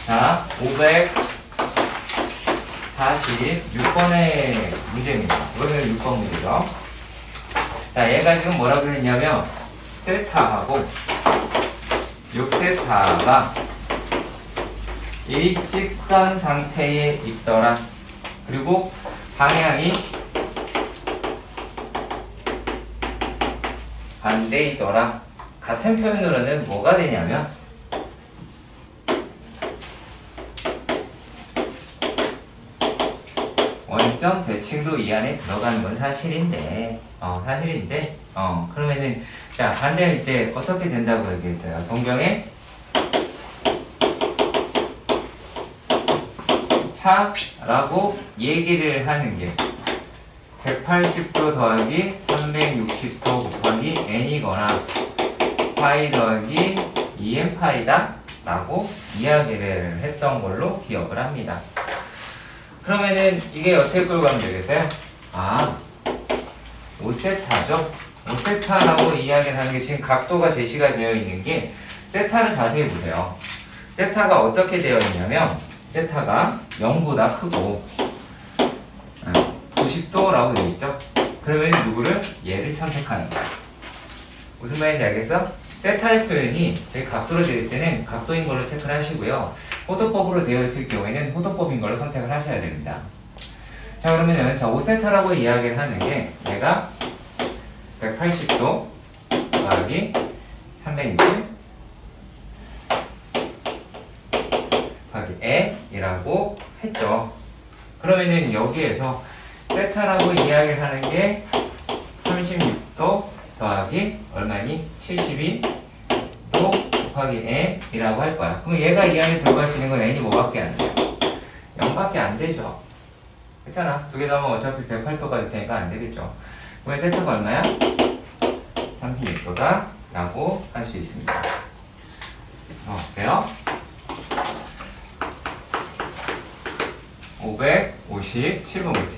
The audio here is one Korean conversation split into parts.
자, 546번의 문제입니다. 이거는 6번 문제죠. 자, 얘가 지금 뭐라고 그랬냐면, 세타하고 6세타가 일직선 상태에 있더라. 그리고 방향이 반대이더라. 같은 표현으로는 뭐가 되냐면, 원점 대칭도 이 안에 들어가는 건 사실인데, 그러면은, 자, 반대일 때 어떻게 된다고 얘기했어요? 동경의 차라고 얘기를 하는 게 180도 더하기 360도 곱하기 n이거나 파이 더하기 2n 파이다 라고 이야기를 했던 걸로 기억을 합니다. 그러면은 이게 어떻게 끌고 가면 되겠어요? 5세타죠? 5세타라고 이야기를 하는 게 지금 각도가 제시가 되어 있는 게 세타를 자세히 보세요. 세타가 어떻게 되어 있냐면 세타가 0보다 크고 90도라고 되어 있죠? 그러면 누구를? 얘를 선택하는 거야. 무슨 말인지 알겠어? 세타의 표현이 저희 각도로 되어 있을 때는 각도인 걸로 체크를 하시고요. 호도법으로 되어 있을 경우에는 호도법인 걸로 선택을 하셔야 됩니다. 자, 그러면은 5세타라고 이야기를 하는 게 얘가 180도 더하기 360 더하기 n이라고 했죠. 그러면은 여기에서 세타라고 이야기를 하는 게 36도 더하기 얼마니? 72도 곱하기 n이라고 할 거야. 그럼 얘가 이 안에 들어갈 수 있는 건 n이 뭐밖에 안 돼요? 0밖에 안 되죠. 그렇잖아. 두 개 더하면 어차피 108도가 될 테니까 안 되겠죠. 그러면 세타가 얼마야? 36도다 라고 할 수 있습니다. 어때요? 557번 문제.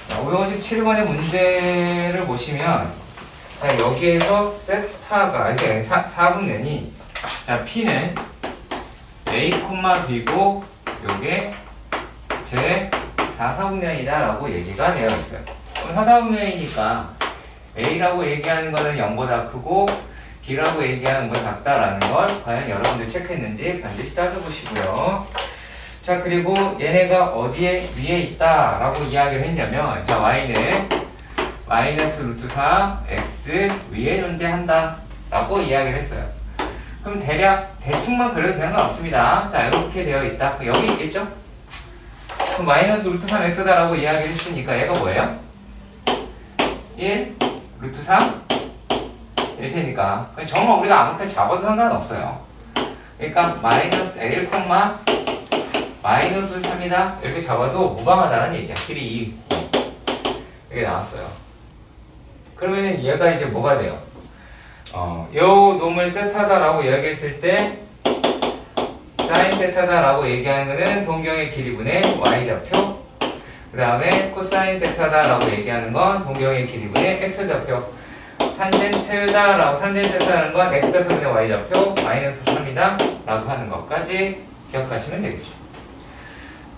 자, 557번의 문제를 보시면, 자, 여기에서 세타가, 이제 4분면이, 자, P는 A, B고, 요게 제 4사분면이다 라고 얘기가 되어 있어요. 4사분면이니까 A라고 얘기하는 거는 0보다 크고, B라고 얘기하는 건 작다라는 걸 과연 여러분들 체크했는지 반드시 따져보시고요. 자, 그리고 얘네가 어디에 위에 있다라고 이야기를 했냐면, 자, y는 마이너스 루트 4 x 위에 존재한다 라고 이야기를 했어요. 그럼 대략 대충만 그려도 되는 건 없습니다. 자, 이렇게 되어 있다. 여기 있겠죠? 그럼 마이너스 루트 3 x다 라고 이야기를 했으니까 얘가 뭐예요? 1 루트 3 일 테니까 정말 우리가 아무렇게 잡아도 상관없어요. 그러니까 마이너스 L, 마이너스 3이다 이렇게 잡아도 무방하다는 얘기야. 길이 2 이렇게 나왔어요. 그러면 얘가 이제 뭐가 돼요? 요 놈을 세타다라고 이야기했을 때 사인 세타다라고 얘기하는 거는 동경의 길이분의 y좌표, 그 다음에 코사인 세타다라고 얘기하는 건 동경의 길이분의 x좌표, 탄젠트다라고 탄젠세타라는 건 x좌표분의 y좌표 마이너스 3이다 라고 하는 것까지 기억하시면 되겠죠.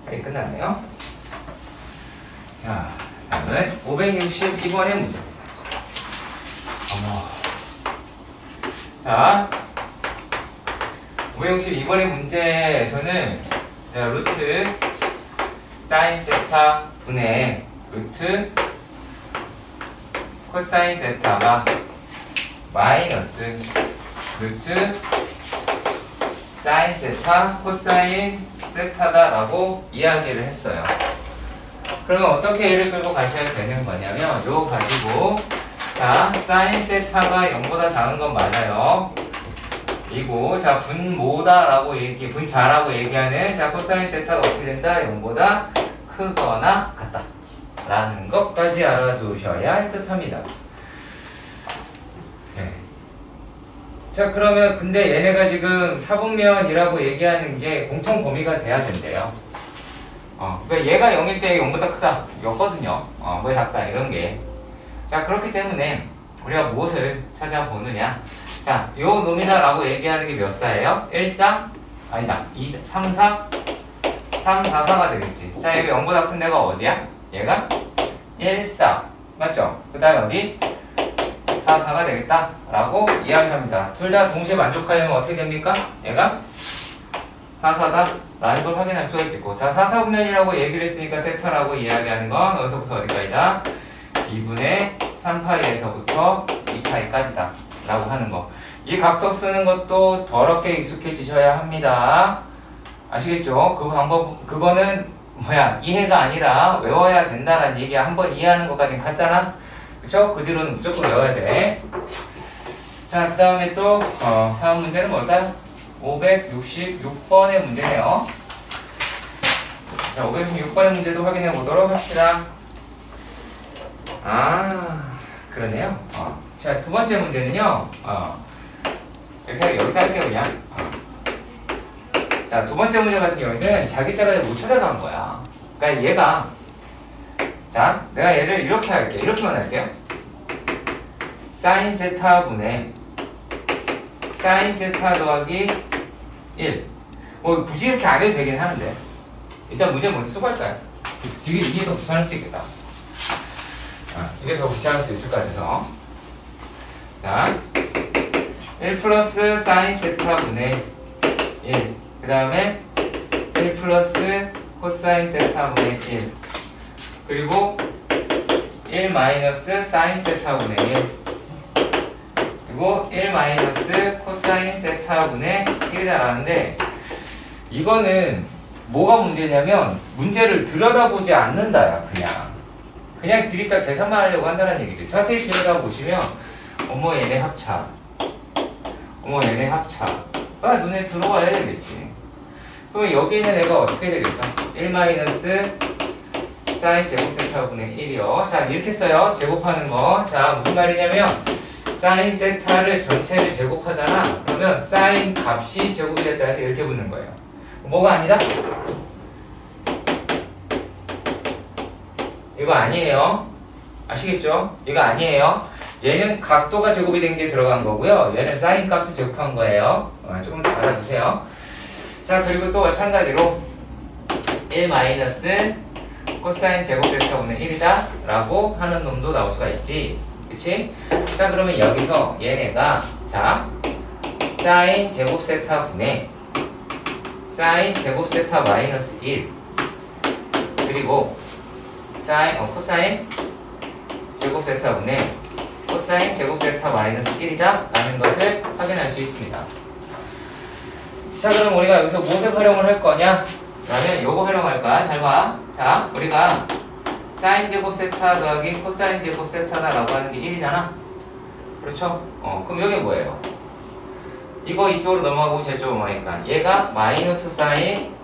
여기 끝났네요. 자, 다음은 562번의 문제입니다. 자, 562번의 문제에서는 루트 사인 세타 분의 루트 코사인 세타가 마이너스 루트 사인 세타 코사인 세타다라고 이야기를 했어요. 그러면 어떻게 얘를 끌고 가셔야 되는 거냐면 요거 가지고 자, 사인 세타가 0보다 작은 건 맞아요. 이고 자, 분모다라고 분자라고 얘기하는 자, 코사인 세타가 어떻게 된다? 0보다 크거나 같다 라는 것까지 알아두셔야 할 듯합니다. 네. 자, 그러면 근데 얘네가 지금 사분면이라고 얘기하는 게 공통 범위가 돼야 된대요. 그러니까 얘가 0일 때 0보다 크다 였거든요. 뭐 작다 이런 게. 자, 그렇기 때문에 우리가 무엇을 찾아보느냐? 자, 요 놈이다라고 얘기하는 게 몇 사예요? 1, 4? 아니다. 2, 3, 4? 3, 4, 4가 되겠지. 자, 여기 0보다 큰 데가 어디야? 얘가 1, 4. 맞죠? 그 다음에 어디? 4, 4가 되겠다. 라고 이야기합니다. 둘 다 동시에 만족하려면 어떻게 됩니까? 얘가 4, 4다. 라는 걸 확인할 수가 있겠고. 자, 4, 4분면이라고 얘기를 했으니까 세타라고 이야기하는 건 어디서부터 어디까지다? 2분의 3파이에서부터 2파이까지다. 라고 하는 거. 이 각도 쓰는 것도 더럽게 익숙해지셔야 합니다. 아시겠죠? 그 방법, 그거는 이해가 아니라 외워야 된다라는 얘기야. 한번 이해하는 것까지는 갔잖아? 그쵸? 그 뒤로는 무조건 외워야 돼. 자, 그 다음에 또, 다음 문제는 뭘까요? 566번의 문제네요. 자, 566번의 문제도 확인해 보도록 합시다. 그러네요. 자, 두 번째 문제는요, 이렇게 여기다 할게요, 그냥. 자, 두 번째 문제 같은 경우에는 자기 짝을 못 찾아간 거야. 그러니까 얘가, 자, 내가 얘를 이렇게 할게. 이렇게만 할게요. 사인 세타 분의 사인 세타 더하기 1. 뭐 굳이 이렇게 안 해도 되긴 하는데 일단 문제 먼저 쓰고 할까요? 이게 더 귀찮을 수 있겠다. 이게 더 귀찮을 수 있을 것 같아서. 자, 1 플러스 사인 세타 분의 1. 그 다음에 1 플러스 코사인 세타 분의 1. 그리고 1 마이너스 사인 세타 분의 1. 그리고 1 마이너스 코사인 세타 분의 1이다라는데 이거는 뭐가 문제냐면 문제를 들여다보지 않는다야. 그냥 드립다 계산만 하려고 한다는 얘기죠. 자세히 들여다보시면 어머 얘네 합차, 어머 얘네 합차가 눈에 들어와야 되겠지. 그러면 여기 있는 애가 어떻게 되겠어? 1 마이너스 사인 제곱 세타 분의 1이요. 자, 이렇게 써요. 제곱하는 거. 자, 무슨 말이냐면 사인 세타를 전체를 제곱하잖아. 그러면 사인 값이 제곱이 됐다 해서 이렇게 붙는 거예요. 뭐가 아니다? 이거 아니에요. 아시겠죠? 이거 아니에요. 얘는 각도가 제곱이 된 게 들어간 거고요. 얘는 사인 값을 제곱한 거예요. 조금 더 알아주세요. 자, 그리고 또 마찬가지로 1 마이너스 코사인 제곱 세타 분의 1이다 라고 하는 놈도 나올 수가 있지. 그치? 자, 그러면 여기서 얘네가 자 사인 제곱 세타 분의 사인 제곱 세타 마이너스 1 그리고 코사인 제곱 세타 분의 코사인 제곱 세타 마이너스 1이다 라는 것을 확인할 수 있습니다. 자, 그럼 우리가 여기서 무엇을 활용을 할 거냐? 라면 요거 활용할 거야. 잘 봐. 자, 우리가 사인 제곱 세타 더하기 코사인 제곱 세타다 라고 하는 게 1이잖아. 그렇죠? 그럼 여기 뭐예요? 이거 이쪽으로 넘어가고 저쪽으로 넘어가니까 얘가 마이너스 사인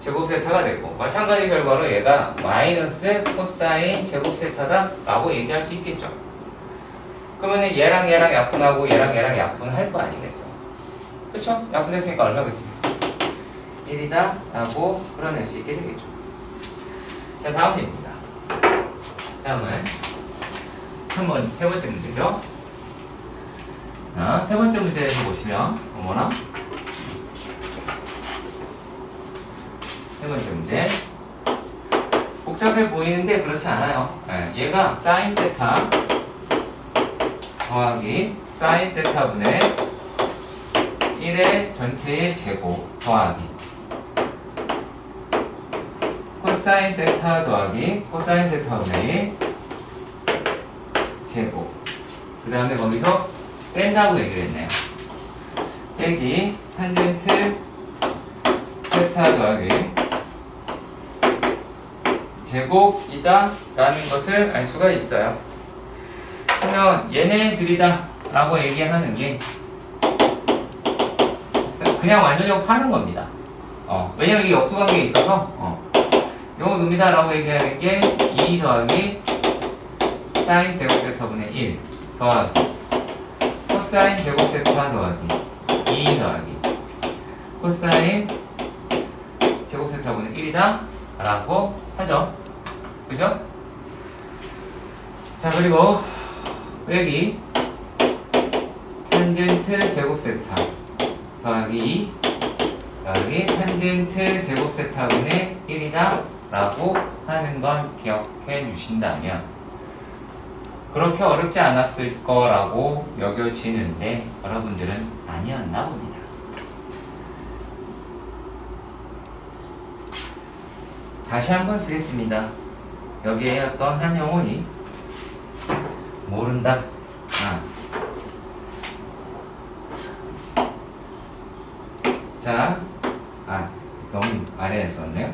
제곱 세타가 되고 마찬가지 결과로 얘가 마이너스 코사인 제곱 세타다 라고 얘기할 수 있겠죠. 그러면은 얘랑 약분하고 얘랑 약분할 거 아니겠어. 그쵸? 약분됐으니까 얼마겠습니까? 1이다 라고 끌어낼 수 있게 되겠죠. 자, 다음 문제입니다. 다음은 세 번째 문제죠. 자, 세 번째 문제에서 보시면 어머나 세 번째 문제 복잡해 보이는데 그렇지 않아요. 얘가 사인 세타 더하기 사인 세타 분의 1의 전체의 제곱 더하기 코사인 세타 더하기 코사인 세타 분의 1 제곱 그 다음에 거기서 뺀다고 얘기를 했네요. 빼기 탄젠트 세타 더하기 제곱이다 라는 것을 알 수가 있어요. 그러면 얘네들이다 라고 얘기하는 게 그냥 완전히 파는 겁니다. 왜냐면 이게 역수관계에 있어서 요거 놈이다 라고 얘기하는 게 2 더하기 사인 제곱 세타 분의 1 더하기 코사인 제곱 세타 더하기 2 더하기 코사인 제곱 세타 분의 1이다 라고 하죠. 그죠? 자, 그리고 빼기 탄젠트 제곱 세타 더하기 탄젠트 제곱 세타분의 1이다 라고 하는 건 기억해 주신다면 그렇게 어렵지 않았을 거라고 여겨지는데 여러분들은 아니었나 봅니다. 다시 한번 쓰겠습니다. 여기에 어떤 한 영혼이 모른다. 자, 너무 아래에 썼네요.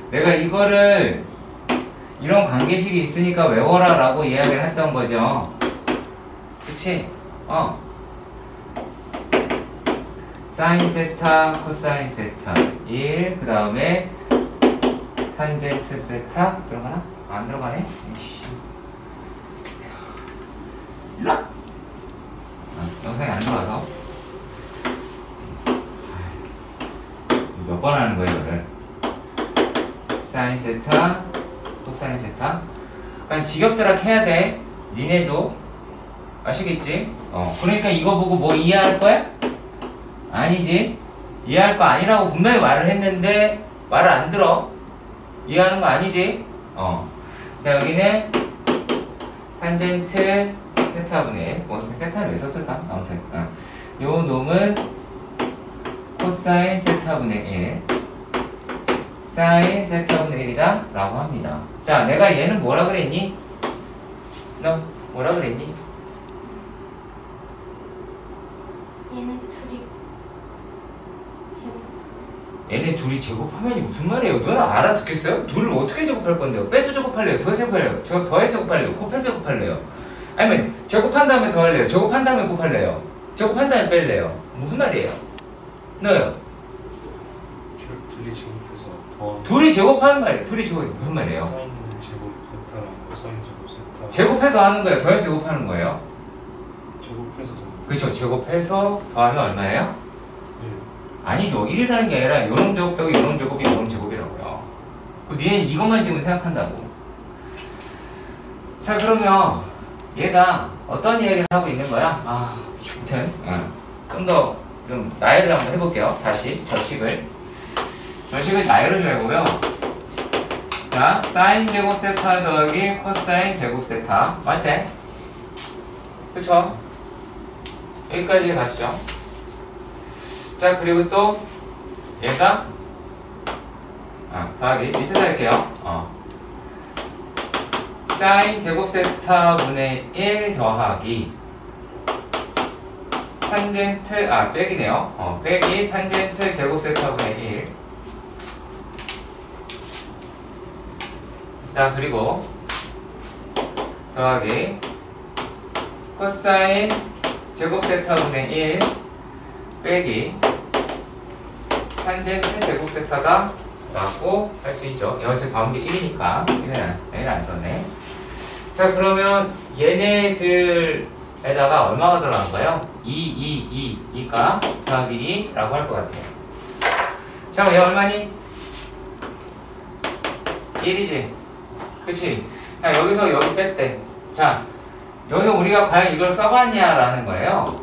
내가 이거를 이런 관계식이 있으니까 외워라 라고 이야기를 했던 거죠. 그치? 사인 세타, 코사인 세타 1, 그 다음에 탄젠트 세타 들어가나? 안 들어가네? 일로 영상이 안 들어와서 몇 번 하는 거예요 이거를. 사인 세타 코사인 세타. 그러니까 지겹더라 해야 돼. 니네도 아시겠지? 그러니까 이거 보고 뭐 이해할 거야? 아니지. 이해할 거 아니라고 분명히 말을 했는데 말을 안 들어. 이해하는 거 아니지? 자, 여기는 탄젠트 세타분의 세타를 왜 썼을까? 아무튼 요 놈은 코사인 세타분의 1 사인 세타분의 1이다 라고 합니다. 자, 내가 얘는 뭐라 그랬니? 너 뭐라 그랬니? 얘네 둘이 제곱. 얘네 둘이 제곱하면이 무슨 말이에요? 너는 알아듣겠어요? 둘을 어떻게 제곱할 건데요? 빼서 제곱할래요? 더해서 제곱할래요? 더해서 제곱할래요? 곱해서 제곱할래요? 아니면 제곱한 다음에 더할래요? 제곱한 다음에 곱할래요? 제곱한 다음에 뺄래요? 무슨 말이에요? 너요? 둘이 제곱해서 더 둘이 제곱하는 말이에요. 둘이 제곱 무슨 말이에요? 사인 제곱 세타랑 코사인 제곱 세타 제곱해서 하는 거예요? 더해서 제곱하는 거예요? 제곱해서 더 그렇죠. 제곱해서 더하면 얼마예요? 1 아니죠. 1이라는 게 아니라 요놈 제곱 더하기 요놈 제곱이 요놈 제곱이라고요. 니네 이것만 지금 생각한다고. 자, 그러면 얘가 어떤 이야기를 하고 있는 거야? 아무튼 좀 더 좀 나열을 한번 해볼게요. 다시 저식을 나열을 좀 해보면, 자, 사인 제곱 세타 더하기 코사인 제곱 세타 맞지? 그쵸? 여기까지 가시죠. 자, 그리고 또 얘가 더하기 밑에다 할게요. 사인 제곱 세타 분의 1 더하기 탄젠트 빼기네요. 빼기 탄젠트 제곱 세타 분의 1. 자, 그리고 더하기 코사인 제곱 세타 분의 1 빼기 탄젠트 제곱 세타다 라고 할 수 있죠. 어차피 가운데 1이니까 1을 안 썼네. 자, 그러면 얘네들에다가 얼마가 들어간 거예요? 2니까 더하기 2라고 할 것 같아요. 자, 얘 얼마니? 1이지. 그치? 자, 여기서 여기 뺐대. 자, 여기서 우리가 과연 이걸 써봤냐 라는 거예요.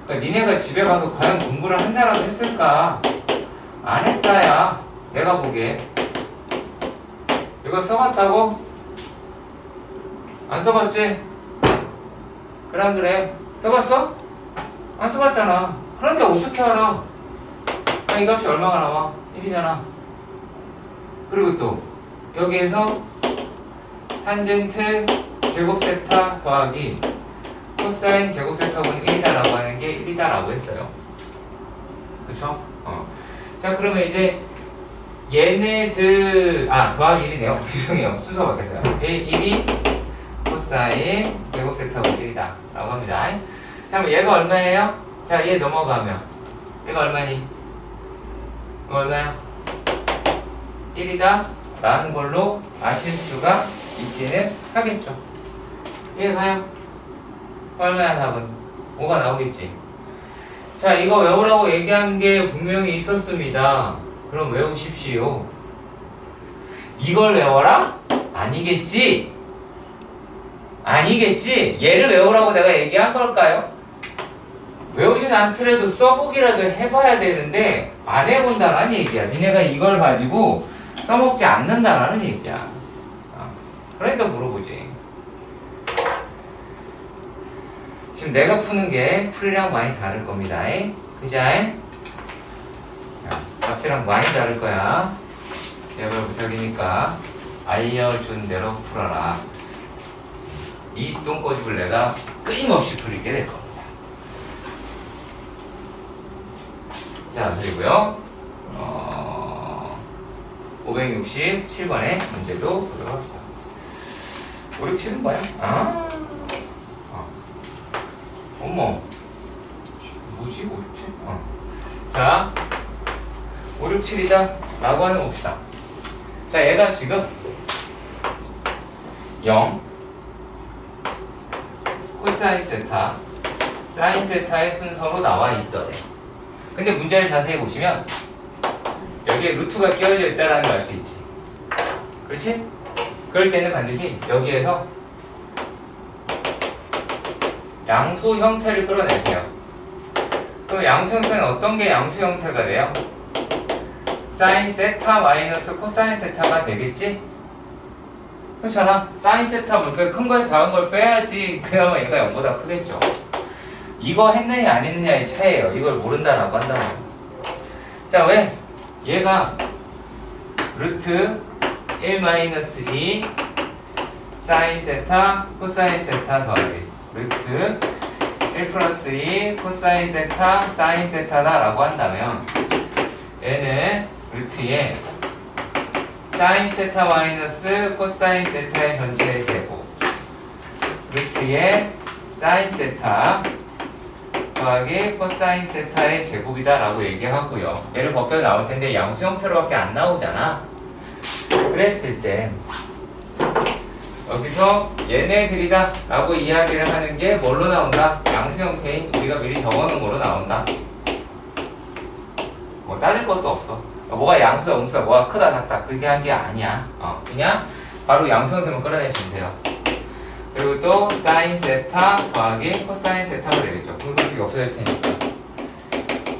그러니까 니네가 집에 가서 과연 공부를 한자라도 했을까? 안 했다야. 내가 보기에. 이거 써봤다고? 안 써봤지? 그래 안 그래? 써봤어? 안 써봤잖아. 그런데 어떻게 알아? 이 값이 얼마가 나와? 1이잖아. 그리고 또 여기에서 탄젠트 제곱 세타 더하기 코사인 제곱 세타분의 1이다라고 하는 게 1이다라고 했어요. 그쵸? 자, 그러면 이제 얘네들 더하기 1이네요. 죄송해요. 순서가 바뀌었어요. 1이 코사인 제곱 세타분의 1이다 라고 합니다. 자, 그럼 얘가 얼마예요? 자, 얘 넘어가면 얘가 얼마니? 얼마야? 1이다 라는 걸로 아실 수가 있기는 하겠죠. 이해가요? 얼마야 답은? 5가 나오겠지. 자, 이거 외우라고 얘기한 게 분명히 있었습니다. 그럼 외우십시오. 이걸 외워라? 아니겠지? 아니겠지? 얘를 외우라고 내가 얘기한 걸까요? 외우진 않더라도 써보기라도 해봐야 되는데 안 해본다는 얘기야. 니네가 이걸 가지고 써먹지 않는다는 얘기야. 그러니까 물어보지. 지금 내가 푸는 게 풀이랑 많이 다를 겁니다. 그자? 앞지랑 많이 다를 거야. 제발 부탁이니까 알려준 대로 풀어라. 이 똥꼬집을 내가 끊임없이 풀리게 될 겁니다. 자, 그리고요 567번의 문제도 보도록 합시다. 5, 6, 7은 뭐야? 어머, 뭐지? 5, 6, 7? 자, 5, 6, 7이다 라고 하는 봅시다. 자, 얘가 지금 0 코사인 세타 사인 세타의 순서로 나와 있더래. 근데 문제를 자세히 보시면 여기에 루트가 끼워져 있다는 걸 알 수 있지. 그렇지? 그럴 때는 반드시 여기에서 양수 형태를 끌어내세요. 그럼 양수 형태는 어떤 게 양수 형태가 돼요? 사인 세타 마이너스 코사인 세타가 되겠지? 그렇잖아. 사인 세타 뭐 큰 거에서 작은 걸 빼야지 그나마 얘가 0보다 크겠죠. 이거 했느냐 안 했느냐의 차이예요. 이걸 모른다라고 한다면. 자, 왜? 얘가 루트 1-2 사인 세타 코사인 세타 더하기 루트 1+2 코사인 세타 사인 세타다 라고 한다면 얘는 루트에 사인 세타 마이너스 코사인 세타의 전체의 제곱 루트에 사인 세타 더하기 코사인 세타의 제곱이다 라고 얘기하고요. 얘를 벗겨 나올 텐데 양수 형태로밖에 안 나오잖아. 그랬을 때 여기서 얘네들이다 라고 이야기를 하는 게 뭘로 나온다? 양수 형태인 우리가 미리 적어놓은 거로 나온다. 뭐 따질 것도 없어. 뭐가 양수야 음수야 뭐가 크다 작다 그렇게 한 게 아니야. 그냥 바로 양수 형태만 끌어내시면 돼요. 그리고 또 사인 세타 더하기 코사인 세타가 되겠죠. 그럼 그게 없어질 테니까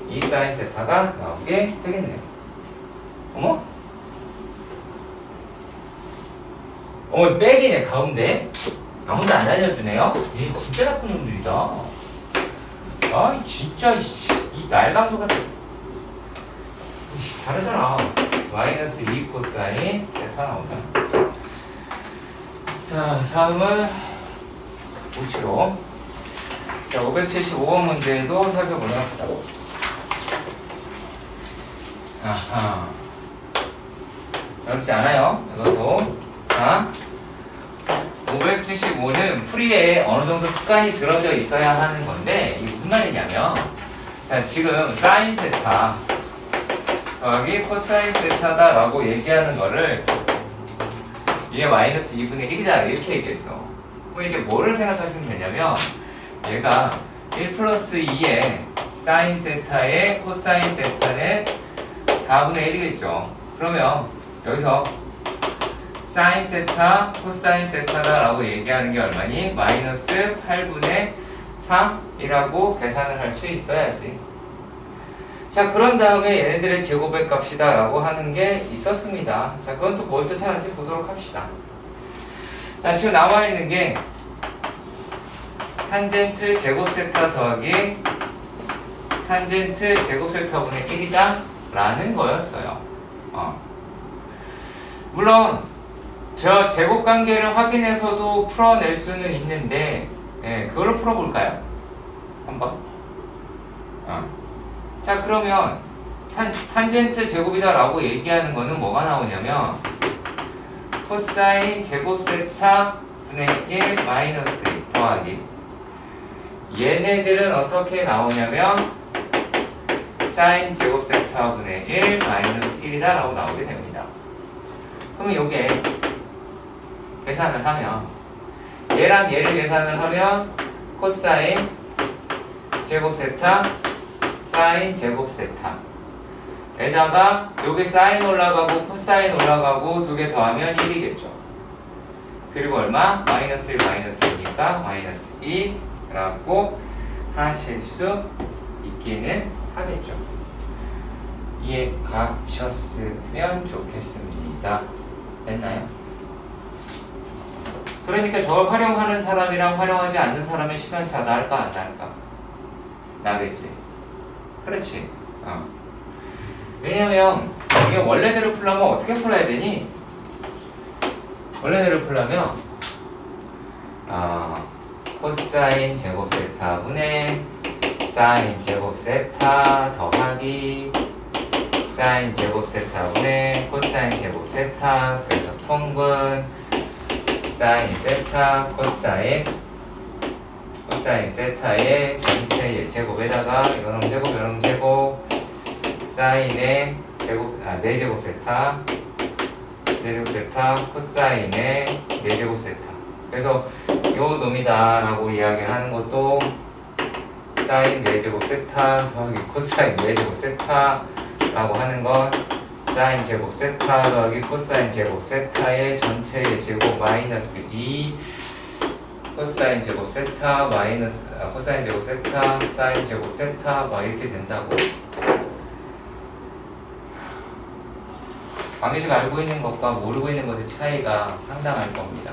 이 사인 세타가 나오게 되겠네요. 어머? 어머, 백이네 가운데. 아무도 안 알려주네요. 얘 진짜 나쁜 놈들이다. 아 진짜 이 날강도가 다르잖아. 마이너스 2 코사인 세타 나온다. 자, 다음은 57호. 자, 575번 문제도 살펴보도록 합시다. 아하. 어렵지 않아요. 이것도. 자, 575는 풀이에 어느 정도 습관이 들어져 있어야 하는 건데, 이게 무슨 말이냐면, 자, 지금 사인 세타, 더하기 코사인 세타다 라고 얘기하는 거를 얘 마이너스 2분의 1이다 이렇게 얘기했어. 그럼 이제 뭐를 생각하시면 되냐면 얘가 1+2의 사인 세타의 코사인 세타는 4분의 1이겠죠. 그러면 여기서 사인 세타 코사인 세타다 라고 얘기하는 게 얼마니? 마이너스 8분의 3이라고 계산을 할 수 있어야지. 자, 그런 다음에 얘네들의 제곱의 값이다 라고 하는 게 있었습니다. 자, 그건 또 뭘 뜻하는지 보도록 합시다. 자, 지금 남아있는 게 탄젠트 제곱 세타 더하기 탄젠트 제곱 세타분의 1이다 라는 거였어요. 물론 저 제곱 관계를 확인해서도 풀어낼 수는 있는데 그걸로 풀어볼까요? 한번. 자, 그러면 탄젠트 제곱이다 라고 얘기하는 거는 뭐가 나오냐면 코사인 제곱 세타 분의 1 마이너스 1 더하기 얘네들은 어떻게 나오냐면 사인 제곱 세타 분의 1 마이너스 1이다 라고 나오게 됩니다. 그러면 요게 계산을 하면 얘랑 얘를 계산을 하면 코사인 제곱 세타 사인 제곱 세타 에다가 요게 사인 올라가고 코사인 올라가고 두 개 더하면 1이겠죠. 그리고 얼마? 마이너스 1, 마이너스 2니까 마이너스 2라고 하실 수 있기는 하겠죠. 이해 가셨으면 좋겠습니다. 됐나요? 그러니까 저걸 활용하는 사람이랑 활용하지 않는 사람의 시간차 나을까 안 나을까? 나겠지. 그렇지. 왜냐면 이게 원래대로 풀려면 어떻게 풀어야 되니? 원래대로 풀려면 코사인 제곱 세타분의 사인 제곱 세타 더하기 사인 제곱 세타분의 코사인 제곱 세타, 그래서 통분 사인 세타 코사인 세타의 전체 제곱에다가 이거는 제곱 이거는 제곱 사인의 제곱 4제곱 세타 4제곱 세타 코사인의 4제곱 세타. 그래서 요 놈이다 라고 이야기를 하는 것도 사인 4제곱 세타 더하기 코사인 4제곱 세타 라고 하는 건 사인 제곱 세타 더하기 코사인 제곱 세타의 전체의 제곱 마이너스 2 코사인 제곱 세타 마이너스 코사인 제곱 세타 사인 제곱 세타 막 이렇게 된다고. 광희식 알고 있는 것과 모르고 있는 것의 차이가 상당할 겁니다.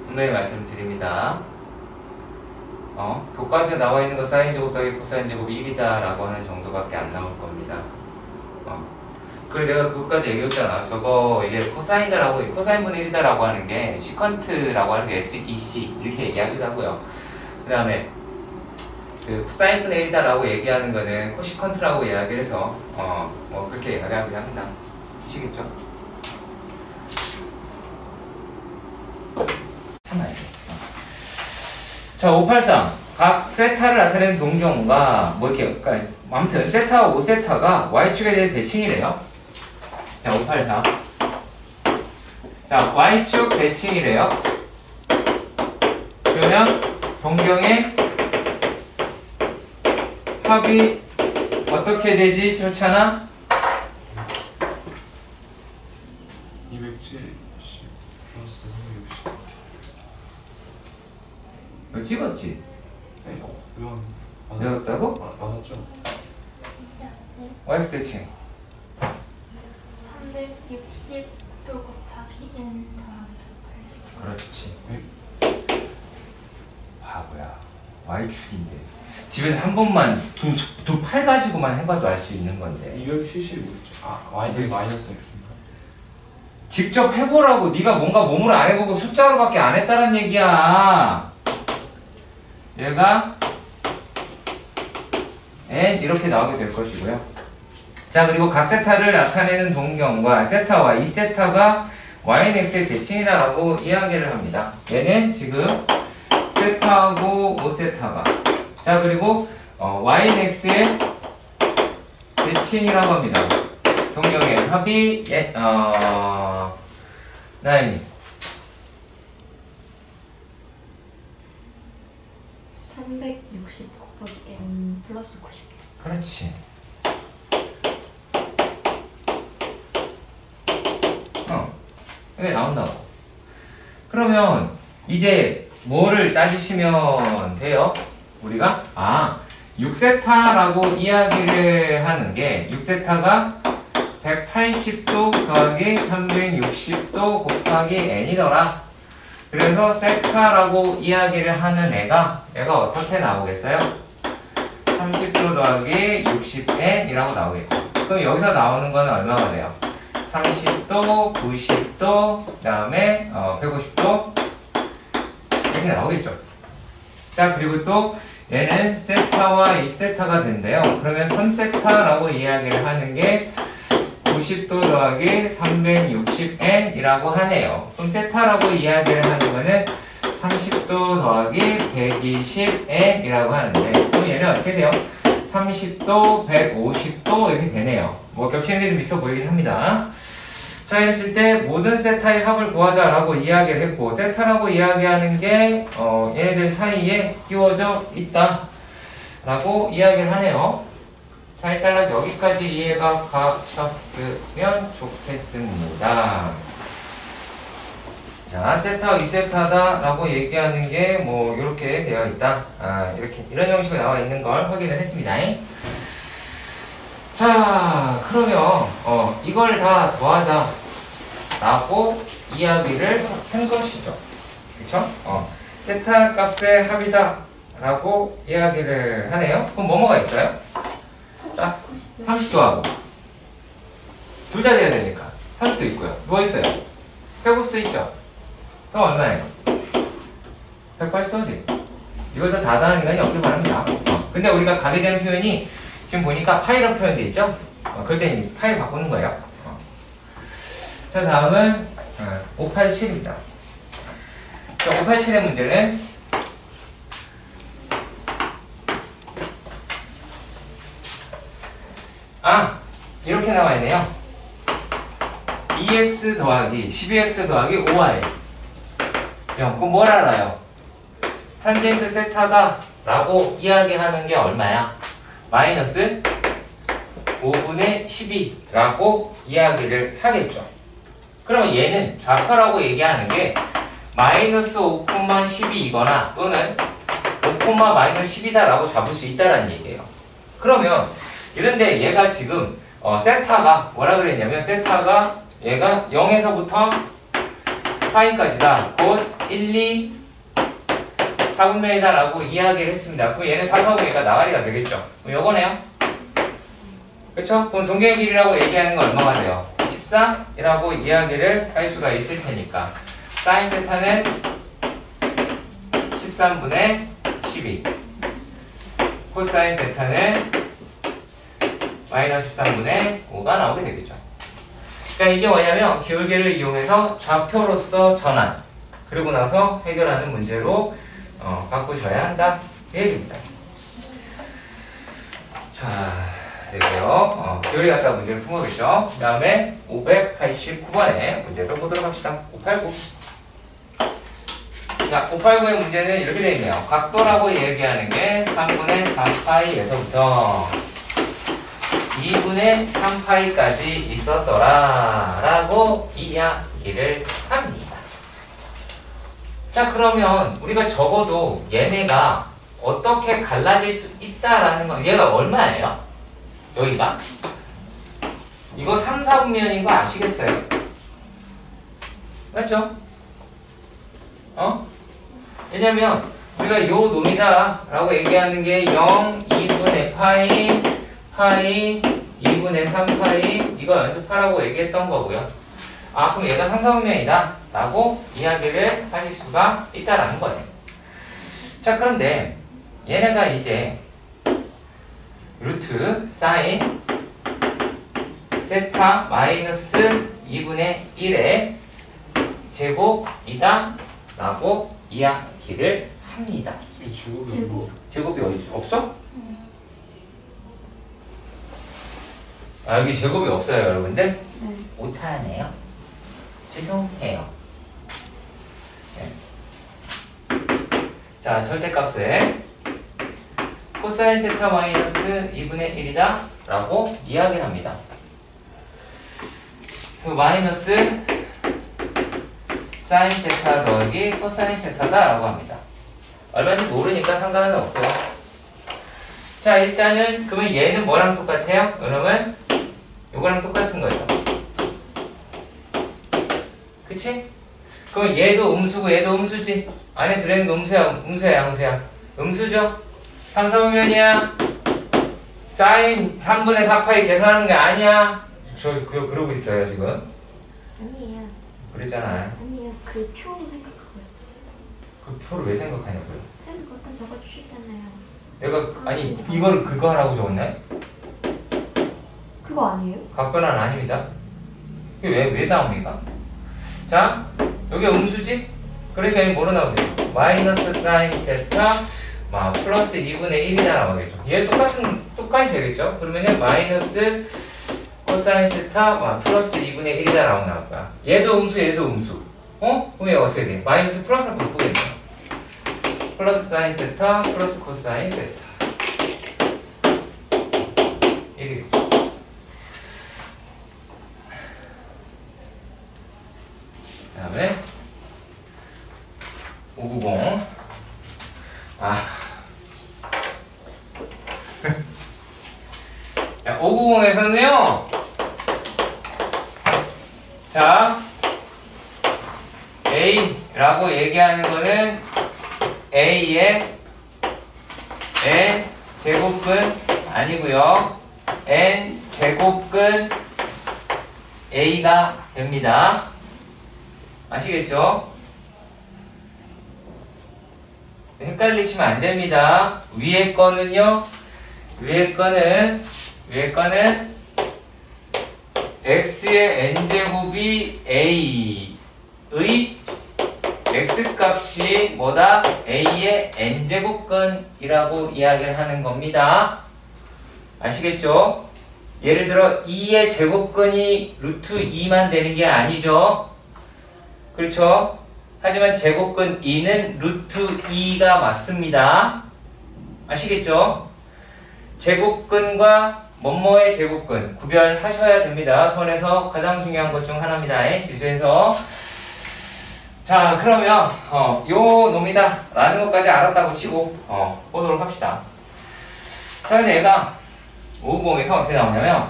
분명히 말씀드립니다. 교과서에 나와 있는 거 사인 제곱 더하기 코사인 제곱이 1이다 라고 하는 정도밖에 안 나올 겁니다. 그래 내가 그것까지 얘기했잖아. 저거 이게 코사인이라고 코사인분의 1이다 라고 하는 게 시컨트라고 하는 게 SEC 이렇게 얘기하기도 하고요. 그 다음에 그 사인분의 1이다 라고 얘기하는 거는 코시컨트라고 이야기를 해서 뭐 그렇게 얘기하기도 합니다. 아시겠죠? 참아야 돼. 자, 583. 각 세타를 나타내는 동경과 뭐 이렇게 그러니까 아무튼 세타와 5세타가 y축에 대해서 대칭이래요. 자, 583. 자, y축 대칭이래요. 그러면 동경의 합이 어떻게 되지? 좋잖아? 270 플러스 360. 너 찍었지? 네, 이건 외웠다고? 맞았죠? 진짜 네. y축 대칭. 360도 곱하기 n 더하기 180. 그렇지. 네? 바보야. y축인데. 집에서 한 번만 두 팔 가지고만 해봐도 알 수 있는 건데. 275죠. y 마이너스 x인가? 직접 해보라고. 네가 뭔가 몸으로 안 해보고 숫자로밖에 안 했다는 얘기야. 얘가 n 이렇게 나오게 될 것이고요. 자, 그리고 각 세타를 나타내는 동경과 세타와 이 세타가 y는 x의 대칭이다라고 이야기를 합니다. 얘는 지금 세타하고 5세타가 자, 그리고 y는 x의 대칭이라고 합니다. 동경의 합이 나인이 360 곱하기 n 플러스 90. 그렇지. 이게 나온다고. 그러면 이제 뭐를 따지시면 돼요? 우리가 6세타라고 이야기를 하는 게 6세타가 180도 더하기 360도 곱하기 n이더라. 그래서 세타라고 이야기를 하는 얘가 어떻게 나오겠어요? 30도 더하기 60n이라고 나오겠죠. 그럼 여기서 나오는 거는 얼마가 돼요? 30도, 90도, 그 다음에 150도 이렇게 나오겠죠. 자, 그리고 또 얘는 세타와 2세타가 된대요. 그러면 3세타라고 이야기를 하는 게 90도 더하기 360n이라고 하네요. 그럼 세타라고 이야기를 하는 거는 30도 더하기 120n이라고 하는데 그럼 얘는 어떻게 돼요? 30도, 150도 이렇게 되네요. 뭐 겹치는 게 좀 있어 보이긴 합니다. 자, 했을 때 모든 세타의 합을 구하자라고 이야기를 했고 세타라고 이야기하는 게 얘네들 사이에 끼워져 있다 라고 이야기를 하네요. 자, 일단 여기까지 이해가 가셨으면 좋겠습니다. 자, 세타, 이세타다라고 얘기하는 게 뭐 이렇게 되어 있다. 이렇게 이런 형식으로 나와 있는 걸 확인을 했습니다. 자, 그러면 이걸 다 더하자라고 이야기를 한 것이죠. 그렇죠? 세타 값의 합이다라고 이야기를 하네요. 그럼 뭐뭐가 있어요? 자, 30도 하고 둘 다 돼야 되니까 30도 있고요. 뭐 있어요? 150도 있죠? 그럼 얼마예요? 180도지. 이걸 다 다하는 인간이 없길 바랍니다. 근데 우리가 가게 되는 표현이 지금 보니까 파이로 표현되어 있죠? 그럴 때는 파일 바꾸는 거예요. 자, 다음은 587입니다. 자, 587의 문제는 이렇게 나와 있네요. 2x 더하기 12x 더하기 5y 0. 그럼 뭘 알아요? 탄젠트 세타다 라고 이야기하는 게 얼마야? 마이너스 5분의 12라고 이야기를 하겠죠. 그러면 얘는 좌표라고 얘기하는 게 마이너스 5,12이거나 또는 5,-10이다 라고 잡을 수 있다는 얘기예요. 그러면 이런데 얘가 지금 세타가 뭐라 그랬냐면 세타가 얘가 0에서부터 파이까지다. 곧 1, 2, 4분면이다 라고 이야기를 했습니다. 그럼 얘는 4, 4분의가 나가리가 되겠죠. 그럼 요거네요. 그쵸? 그럼 동경의 길이라고 얘기하는 건 얼마가 돼요? 14이라고 이야기를 할 수가 있을 테니까 사인 세타는 13분의 12 코사인 세타는 마이너스 13분의 5가 나오게 되겠죠. 그러니까 이게 뭐냐면 기울기를 이용해서 좌표로서 전환 그리고 나서 해결하는 문제로 바꾸셔야 한다 이 얘기입니다. 자, 되고요. 기울기 갖다 문제를 풀어보겠죠. 그 다음에 589번의 문제를 보도록 합시다. 589. 자, 589의 문제는 이렇게 되어 있네요. 각도라고 얘기하는 게 3분의 4파이에서부터 2분의 3파이까지 있었더라 라고 이야기를 합니다. 자, 그러면 우리가 적어도 얘네가 어떻게 갈라질 수 있다라는 건 얘가 얼마예요? 여기가? 이거 3, 4분면인 거 아시겠어요? 맞죠? 왜냐면 우리가 요 놈이다 라고 얘기하는 게 0, 2분의 파이, 파이, 2분의 3파이 이거 연습하라고 얘기했던 거고요. 그럼 얘가 3, 4분면이다 라고 이야기를 하실 수가 있다라는 거죠. 자, 그런데 얘네가 이제 루트 사인 세타 마이너스 2분의 1의 제곱이다 라고 이야기를 합니다. 제곱이 어디 없어? 여기 제곱이 없어요, 여러분들? 오타네요. 죄송해요. 자, 절대값에 코사인 세타 마이너스 2분의 1이다 라고 이야기를 합니다. 그 마이너스 사인 세타 더하기 코사인 세타다 라고 합니다. 얼마인지 모르니까 상관은 없고요. 자, 일단은 그러면 얘는 뭐랑 똑같아요? 그러면 요거랑 똑같은 거죠. 그치? 그럼 얘도 음수고 얘도 음수지. 안에 들어있는 거 음수야 양수야? 음수죠? 3, 4분면이야. 사인 3분의 4파이 계산하는 게 아니야. 그러고 있어요 지금. 아니에요. 그랬잖아요. 아니에요. 그 표로 생각하고 있었어요. 그 표를 왜 생각하냐고요? 쌤 갖다 적어주시잖아요. 내가 아니 이거를 그거 하라고 적었네? 그거 아니에요? 각변환 아닙니다. 이게 왜 나옵니까? 자, 여기 음수지? 그러니까 여기 뭐로 나오겠어? 마이너스 사인 세타 플러스 2분의 1이다 나오겠죠. 얘 똑같이 되겠죠? 그러면은 마이너스 코사인 세타 플러스 2분의 1이다 라고 나올 거야. 얘도 음수 얘도 음수. 그럼 얘가 어떻게 돼? 마이너스 플러스로 바꾸겠네. 플러스 사인 세타 플러스 코사인 세타 1이겠죠. 그 다음에 자, 590에서는요. 자, A라고 얘기하는 거는 A의 N 제곱근 아니고요. N 제곱근 A가 됩니다. 아시겠죠? 헷갈리시면 안 됩니다. 위에 거는요. 위에 거는 x의 n제곱이 a의 x값이 뭐다? a의 n제곱근이라고 이야기를 하는 겁니다. 아시겠죠? 예를 들어 2의 제곱근이 루트 2만 되는 게 아니죠. 그렇죠? 하지만 제곱근 2는 루트 2가 맞습니다. 아시겠죠? 제곱근과 뭐뭐의 제곱근 구별하셔야 됩니다. 수원에서 가장 중요한 것 중 하나입니다. 지수에서. 자, 그러면 요 놈이다 라는 것까지 알았다고 치고 보도록 합시다. 자, 근데 얘가 590에서 어떻게 나오냐면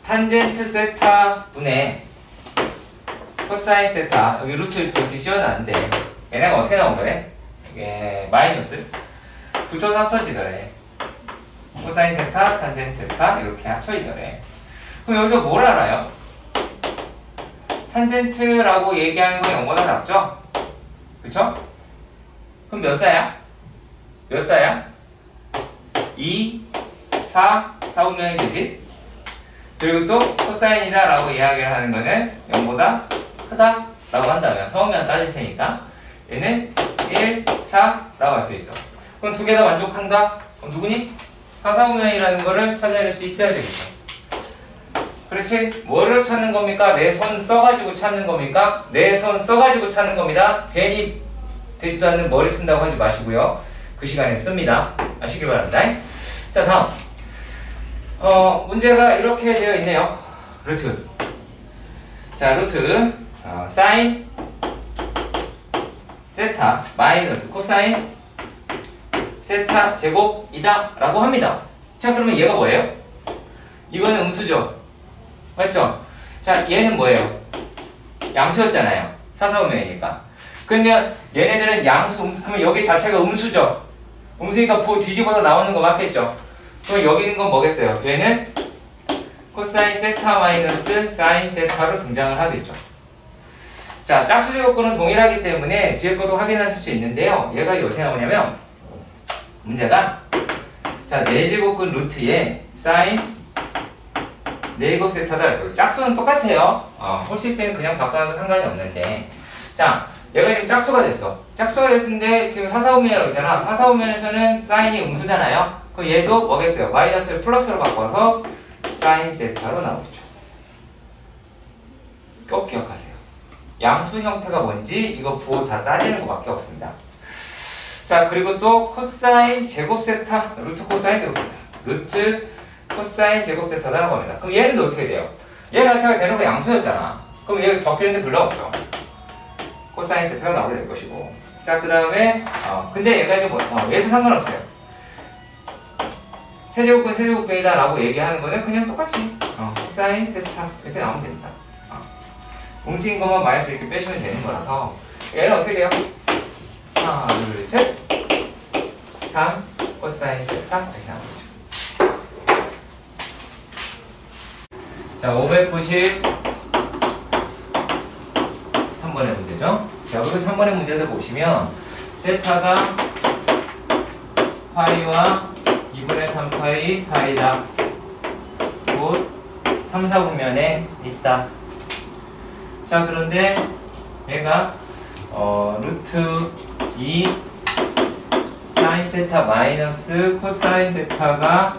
탄젠트 세타 분의 코사인 세타, 여기 루트 이렇게 씌워놨는데 얘네가 어떻게 나오더래? 이게 마이너스 붙여서 합쳐지더래. 코사인 세타, 탄젠트 세타 이렇게 합쳐지더래. 그럼 여기서 뭘 알아요? 탄젠트라고 얘기하는 건 0보다 작죠? 그쵸? 그럼 몇 사야? 몇 사야? 2, 4, 4분면이 되지? 그리고 또 코사인이다 라고 이야기를 하는 거는 0보다 크다 라고 한다면 서우면 따질 테니까 얘는 1, 4 라고 할 수 있어. 그럼 두 개 다 만족한다? 그럼 누구니? 4, 4분면이라는 거를 찾아낼 수 있어야 되겠죠. 그렇지? 뭐를 찾는 겁니까? 내 손 써가지고 찾는 겁니까? 내 손 써가지고 찾는 겁니다. 괜히 되지도 않는 머리 쓴다고 하지 마시고요. 그 시간에 씁니다. 아시길 바랍니다. 자, 다음 문제가 이렇게 되어 있네요. 루트. 자, 루트 사인 세타 마이너스 코사인 세타 제곱이다 라고 합니다. 자, 그러면 얘가 뭐예요? 이거는 음수죠. 맞죠? 자, 얘는 뭐예요? 양수였잖아요. 사사분면이니까. 그러면 얘네들은 양수, 음수, 그러면 여기 자체가 음수죠. 음수니까 부호 뒤집어서 나오는 거 맞겠죠? 그럼 여기 있는 건 뭐겠어요? 얘는 코사인 세타 마이너스 사인 세타로 등장을 하겠죠. 자, 짝수 제곱근은 동일하기 때문에 뒤에 것도 확인하실 수 있는데요. 얘가 어떻게 나오냐면 문제가 자, 4제곱근 루트에 사인 4제곱 세타다. 짝수는 똑같아요. 홀수 때는 그냥 바꿔도 상관이 없는데. 자, 얘가 지금 짝수가 됐어. 짝수가 됐는데 지금 사사분면이라고 했잖아. 사사분면에서는 사인이 음수잖아요. 그럼 얘도 뭐겠어요? 마이너스를 플러스로 바꿔서 사인 세타로 나오죠. 꼭 기억하세요. 양수 형태가 뭔지 이거 부호 다 따지는 것밖에 없습니다. 자, 그리고 또 코사인 제곱 세타, 루트 코사인 제곱 세타, 루트 코사인 제곱 세타라고 합니다. 그럼 얘는 어떻게 돼요? 얘 자체가 대놓고 양수였잖아. 그럼 얘가 적혀있는데 별로 없죠. 코사인 세타가 나오게 될 것이고. 자, 그 다음에 근데 얘가 좀 얘도 상관없어요. 세제곱근 세제곱근이다 라고 얘기하는 거는 그냥 똑같이 코사인 세타 이렇게 나오면 됩니다. 음수인 것만 마이너스 이렇게 빼시면 되는 거라서 얘는 어떻게 돼요? 하나, 둘, 셋 3 코사인 세타 이렇게 나오죠. 자, 593번의 문제죠. 자, 503번의 문제에서 보시면 세타가 파이와 2분의 3파이 사이다. 곧 3, 4분면에 있다. 자, 그런데 얘가 루트 2 사인 세타 마이너스 코사인 세타가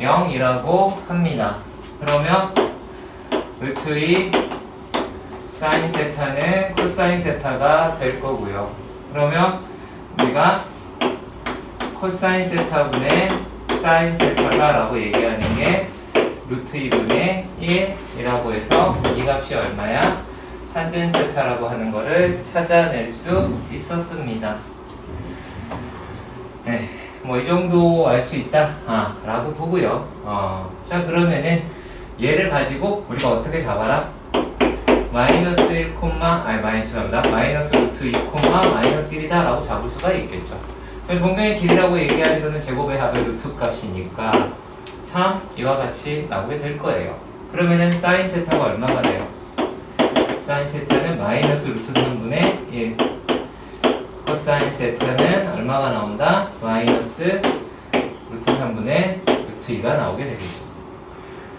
0이라고 합니다. 그러면 루트 2 사인 세타는 코사인 세타가 될 거고요. 그러면 우리가 코사인 세타분의 사인 세타가 라고 얘기하는 게 루트 2분의 1이라고 해서 이 값이 얼마야? 탄젠 세타라고 하는 거를 찾아낼 수 있었습니다. 네, 뭐 이 정도 알 수 있다 라고 보고요. 자 그러면은 얘를 가지고 우리가 어떻게 잡아라? 마이너스 1, 마이너스 루트 2, 마이너스 1이다 라고 잡을 수가 있겠죠. 동경의 길이라고 얘기하는 거는 제곱의 합의 루트 값이니까 3 이와 같이 나오게 될 거예요. 그러면은 사인 세타가 얼마가 돼요? 사인 세타는 마이너스 루트 3분의 1. 코사인 세타는 얼마가 나온다? 마이너스 루트 3분의 루트 2가 나오게 되겠죠.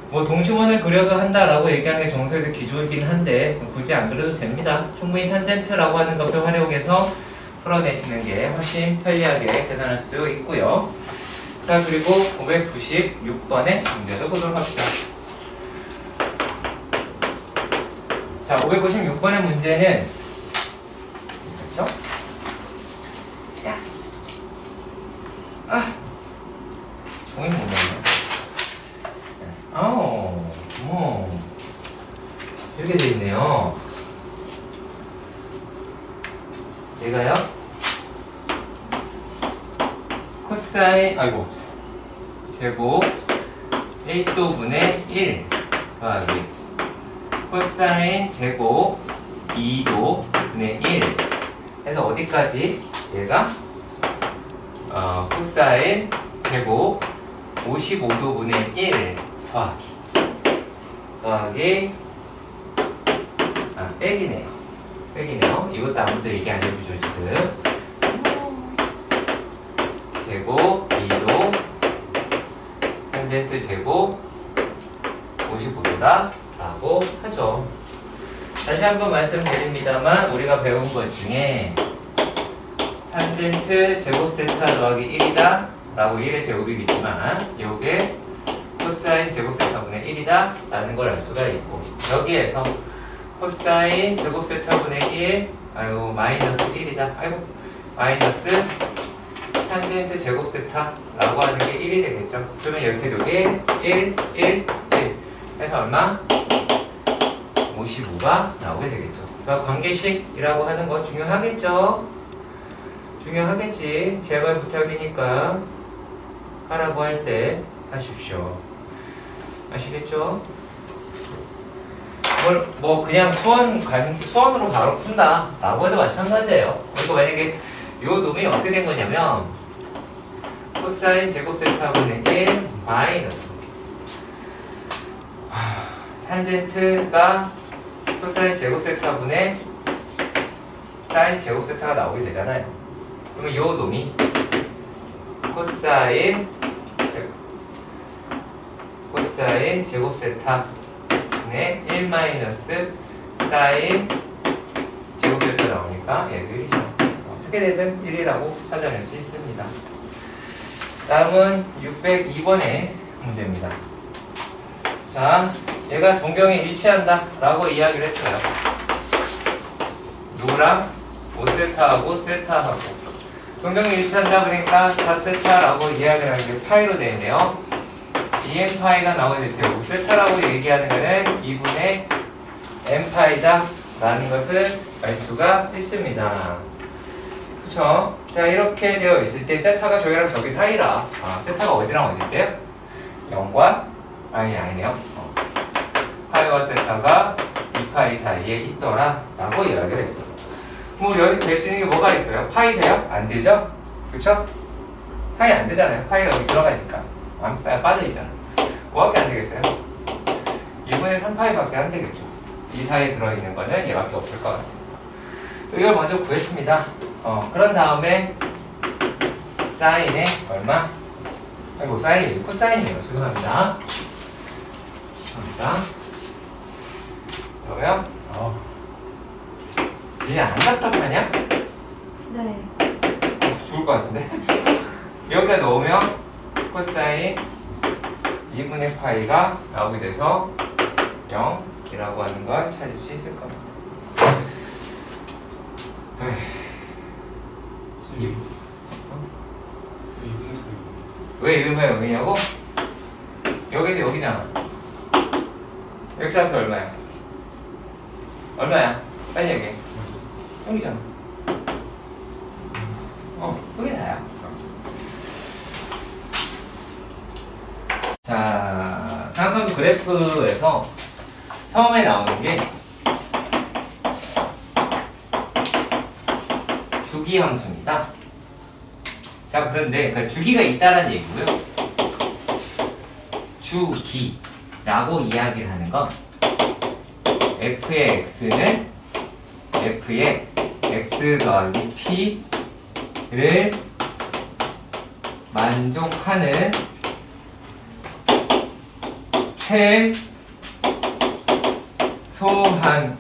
뭐 동심원을 그려서 한다라고 얘기하는 게 정서에서 기존이긴 한데 굳이 안 그려도 됩니다. 충분히 탄젠트라고 하는 것을 활용해서 풀어내시는 게 훨씬 편리하게 계산할 수 있고요. 자 그리고 596번의 문제도 보도록 합시다. 자 596번의 문제는 그렇죠? 종이 못 넣네. 이렇게 돼 있네요. 얘가요? 코사인, 제곱 A 또분의 1 더하기 코사인 제곱 2도 분의 1 해서 어디까지? 얘가 코사인 제곱 55도 분의 1 더하기 빼기네요. 이것도 아무도 얘기 안 해주죠 지금. 제곱 2도 탄젠트 제곱 55도다 라고 하죠. 다시 한번 말씀드립니다만 우리가 배운 것 중에 탄젠트 제곱 세타 더하기 1이다 라고 1의 제곱이겠지만 요게 코사인 제곱 세타분의 1이다 라는 걸 알 수가 있고, 여기에서 코사인 제곱 세타분의 1 마이너스 1이다 마이너스 탄젠트 제곱 세타 라고 하는 게 1이 되겠죠. 그러면 이렇게 되게 1 해서 얼마? 55가 나오게 되겠죠. 그러니까 관계식이라고 하는 건 중요하겠죠. 중요하겠지. 제발 부탁이니까 하라고 할 때 하십시오. 아시겠죠? 뭐 그냥 수원으로 바로 푼다 라고 해도 마찬가지예요. 그리고 만약에 요 놈이 어떻게 된 거냐면 코사인 제곱 세타분의 1 마이너스 탄젠트가 코사인 제곱 세타분의 사인 제곱 세타가 나오게 되잖아요. 그러면 요 놈이 코사인 제곱 세타분의 1 마이너스 사인 제곱 세타 나오니까 얘도 1이죠. 어떻게 되든 1이라고 찾아낼 수 있습니다. 다음은 602번의 문제입니다. 자, 얘가 동경에 일치한다 라고 이야기를 했어요. 누구랑? 5세타하고 세타하고 동경에 일치한다 그러니까 4세타라고 이야기를 하는 게 파이로 되어 있네요. 2n 파이가 나오게 될 때 5세타라고 얘기하는 거는 2분의 n 파이다 라는 것을 알 수가 있습니다. 그쵸? 자, 이렇게 되어 있을 때 세타가 저기랑 저기 사이라 세타가 어디랑 어디인데요? 0과 아니네요. 파이와 세타가 2파이 사이에 있더라 라고 이야기를 했어요. 그럼 우리 여기 될 수 있는 게 뭐가 있어요? 파이 돼요? 안 되죠? 그쵸? 파이 안 되잖아요. 파이가 여기 들어가니까 빠져있잖아요. 뭐밖에 안 되겠어요? 2분의 3파이밖에 안 되겠죠. 이 사이에 들어있는 거는 얘밖에 없을 것 같아요. 이걸 먼저 구했습니다. 그런 다음에 사인에 얼마? 사인이 코사인이에요. 죄송합니다. 그러면 얘 안 답답하냐? 네. 죽을 것 같은데? 여기다 넣으면 코사인 2분의 파이가 나오게 돼서 0이라고 하는 걸 찾을 수 있을 겁니다. 왜 2분의 0이냐고? 여기도 여기잖아. x 앞에 얼마야? 얼마야? 빨리 얘기해. 여기잖아. 그게 다야. 자, 삼각형도 그래프에서 처음에 나오는 게 주기 함수입니다. 자, 그런데 그 주기가 있다라는 얘기고요. 주기라고 이야기를 하는 건 f의 x는 f의 x 더하기 p를 만족하는 최소한의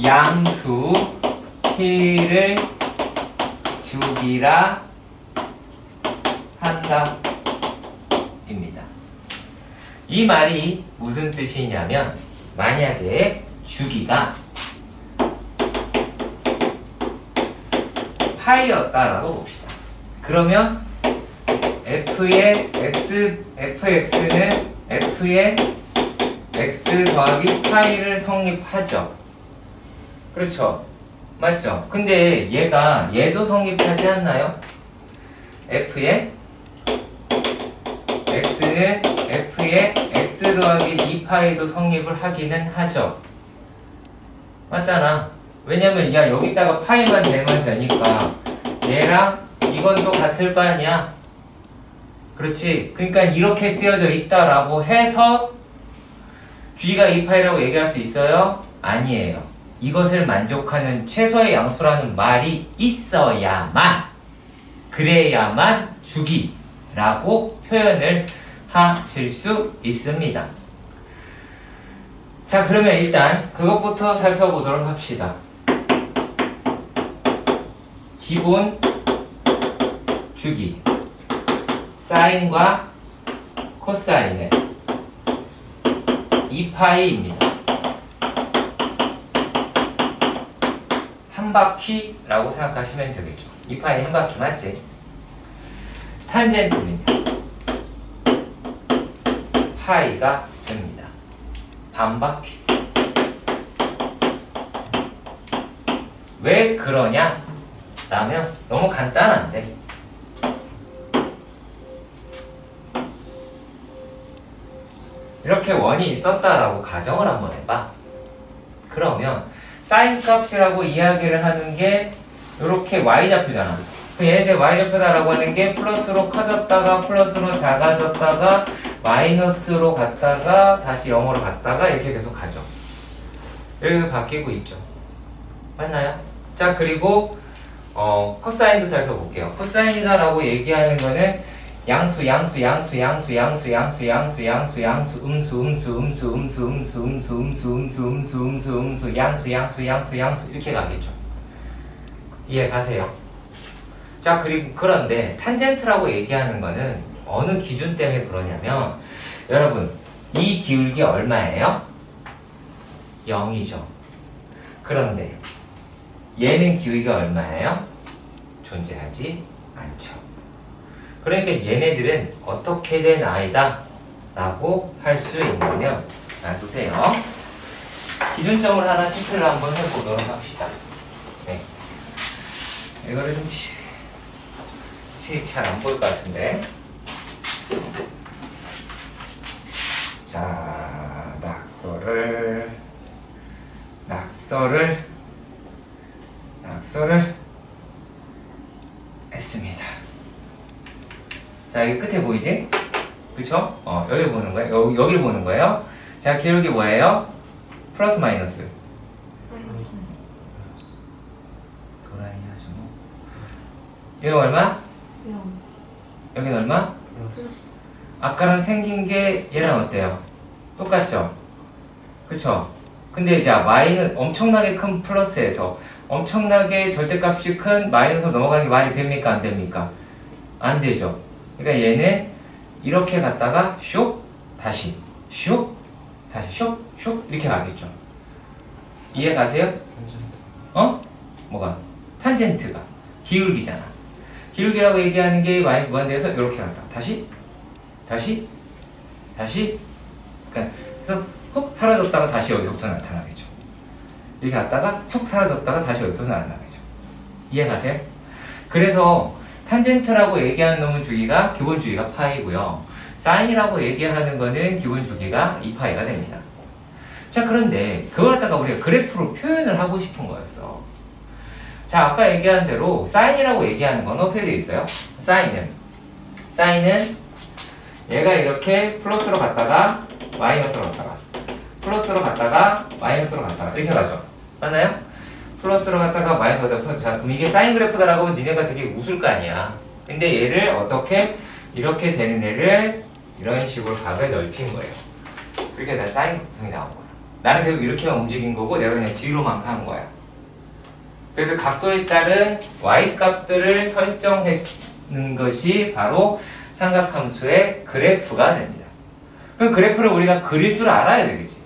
양수 p를 주기라 한다 입니다. 이 말이 무슨 뜻이냐면 만약에 주기가 파이였다라고 봅시다. 그러면 fx는 f의 x 더하기 파이를 성립하죠. 그렇죠? 맞죠? 근데 얘도 성립하지 않나요? f의 x는 f의 x 더하기 2파이도 성립을 하기는 하죠. 맞잖아. 왜냐면 야 여기다가 파이만 내면 되니까 얘랑 이건 또 같을 거 아니야. 그렇지. 그러니까 이렇게 쓰여져 있다라고 해서 g가 2파이라고 얘기할 수 있어요? 아니에요. 이것을 만족하는 최소의 양수라는 말이 있어야만, 그래야만 주기라고 표현을 하실 수 있습니다. 자, 그러면 일단 그것부터 살펴보도록 합시다. 기본 주기, 사인과 코사인의 2파이입니다. 한 바퀴라고 생각하시면 되겠죠. 2파이 한 바퀴 맞지? 탄젠트는요, 파이가 됩니다. 반 바퀴. 왜 그러냐? 라면 너무 간단한데, 이렇게 원이 있었다라고 가정을 한번 해봐. 그러면 사인 값이라고 이야기를 하는 게 이렇게 y좌표잖아. 얘네들 y좌표다라고 하는 게 플러스로 커졌다가 플러스로 작아졌다가 마이너스로 갔다가 다시 0으로 갔다가 이렇게 계속 가죠. 이렇게 바뀌고 있죠. 맞나요? 자, 그리고 코사인도 살펴볼게요. 코사인이다라고 얘기하는 거는 양수 이렇게 가겠죠. 이해 가세요? 자, 그런데 탄젠트라고 얘기하는 거는 어느 기준 때문에 그러냐면, 여러분 이 기울기 얼마예요? 0이죠. 그런데 얘는 기울기가 얼마예요? 존재하지 않죠. 그러니까 얘네들은 어떻게 된 아이다 라고 할 수 있냐면, 보세요. 기준점을 하나 체크를 한번 해보도록 합시다. 네. 이거를 좀 잘 안 보일 것 같은데. 자, 낙서를 했습니다. 자, 여기 끝에 보이지? 그쵸? 여기 보는 거예요. 여기 보는 거예요. 자, 기울기 뭐예요? 플러스 마이너스. 마이너스. 도라이 하죠. 이거 얼마? 0. 여긴 얼마? 플러스. 아까랑 생긴 게 얘랑 어때요? 똑같죠? 그쵸? 근데 이제 y는 엄청나게 큰 플러스에서 엄청나게 절대값이 큰 마이너스로 넘어가는 게 말이 됩니까? 안 됩니까? 안 되죠. 그러니까 얘는 이렇게 갔다가 슉 다시 슉 다시 슉 이렇게 가겠죠. 이해 가세요? 탄젠트. 뭐가? 탄젠트가 기울기잖아. 기울기라고 얘기하는 게 마이너스 무한대에서 이렇게 간다. 다시 그러니까 그래서 훅 사라졌다가 다시 여기서부터 나타나겠죠. 이렇게 갔다가 쏙 사라졌다가 다시 여기서 나타나겠죠. 이해 가세요? 그래서 탄젠트라고 얘기하는 놈은 주기가 기본 주기가 파이고요. 사인이라고 얘기하는 거는 기본 주기가 2파이가 됩니다. 자, 그런데 그걸 갖다가 우리가 그래프로 표현을 하고 싶은 거였어. 자, 아까 얘기한 대로 사인이라고 얘기하는 건 어떻게 되어 있어요? 사인은 얘가 이렇게 플러스로 갔다가 마이너스로 갔다가 플러스로 갔다가 마이너스로 갔다가 이렇게 가죠. 맞나요? 플러스로 갔다가 마이너스로 갔다가 플러스. 자, 그럼 이게 사인 그래프다라고 하면 니네가 되게 웃을 거 아니야. 근데 얘를 어떻게 이렇게 되는 애를 이런 식으로 각을 넓힌 거예요. 그렇게 다 사인 구성이 나온 거야. 나는 계속 이렇게만 움직인 거고 내가 그냥 뒤로만 간 거야. 그래서 각도에 따른 y 값들을 설정했는 것이 바로 삼각함수의 그래프가 됩니다. 그럼 그래프를 우리가 그릴 줄 알아야 되겠지.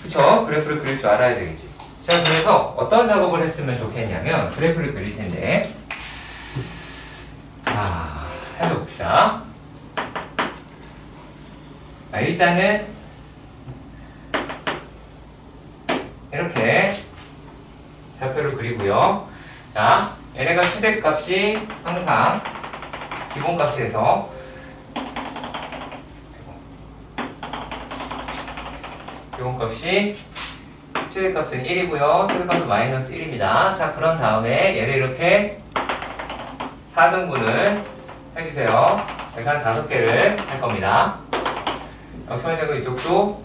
그쵸? 그래프를 그릴 줄 알아야 되겠지. 자, 그래서 어떤 작업을 했으면 좋겠냐면 그래프를 그릴 텐데, 자, 해봅시다. 자, 일단은 이렇게 좌표를 그리고요. 자, 얘네가 최대값이 항상 기본값에서 기본값이 최대값은 1이고요. 최대값은 마이너스 1입니다. 자, 그런 다음에 얘를 이렇게 4등분을 해주세요. 그래서 한 5개를 할 겁니다. 마찬가지로 이쪽도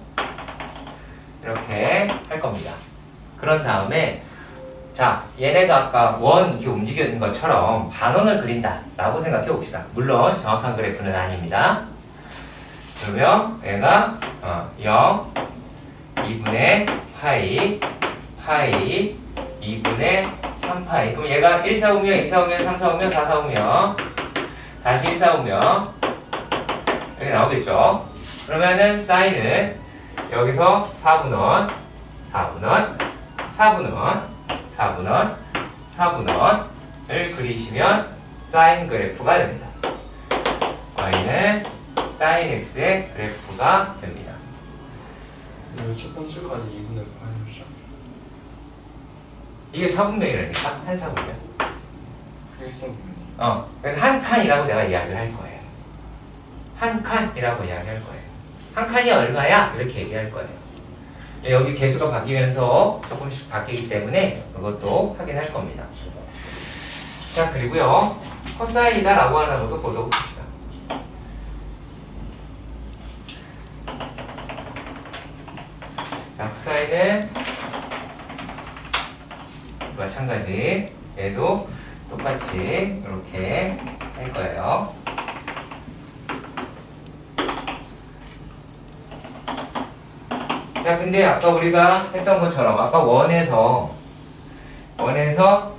이렇게 할 겁니다. 그런 다음에 자, 얘네가 아까 원 이렇게 움직이는 것처럼 반원을 그린다 라고 생각해 봅시다. 물론 정확한 그래프는 아닙니다. 그러면 얘가 0, 2분의 파이, 2분의 3파이. 그럼 얘가 1, 4 오면 2, 4 오면 3, 4 오면 4, 4 오면 다시 1, 4 오면 이렇게 나오겠죠. 그러면은 사인은 여기서 4분원, 4분원을 그리시면 사인 그래프가 됩니다. y는 사인 x의 그래프가 됩니다. 첫 번째가 2분의 파이죠. 이게 4분면이라니까? 한 4분면. 그게 1사분면이. 그래서 한 칸이라고 내가 이야기를 할 거예요. 한 칸이라고 이야기할 거예요. 한 칸이 얼마야? 이렇게 얘기할 거예요. 여기 개수가 바뀌면서 조금씩 바뀌기 때문에 그것도 확인할 겁니다. 자, 그리고요, 코사인이다 라고 하는 것도 보도봅시다. 자, 코사인은 마찬가지, 얘도 똑같이 이렇게 할 거예요. 자, 근데 아까 우리가 했던 것처럼 아까 원에서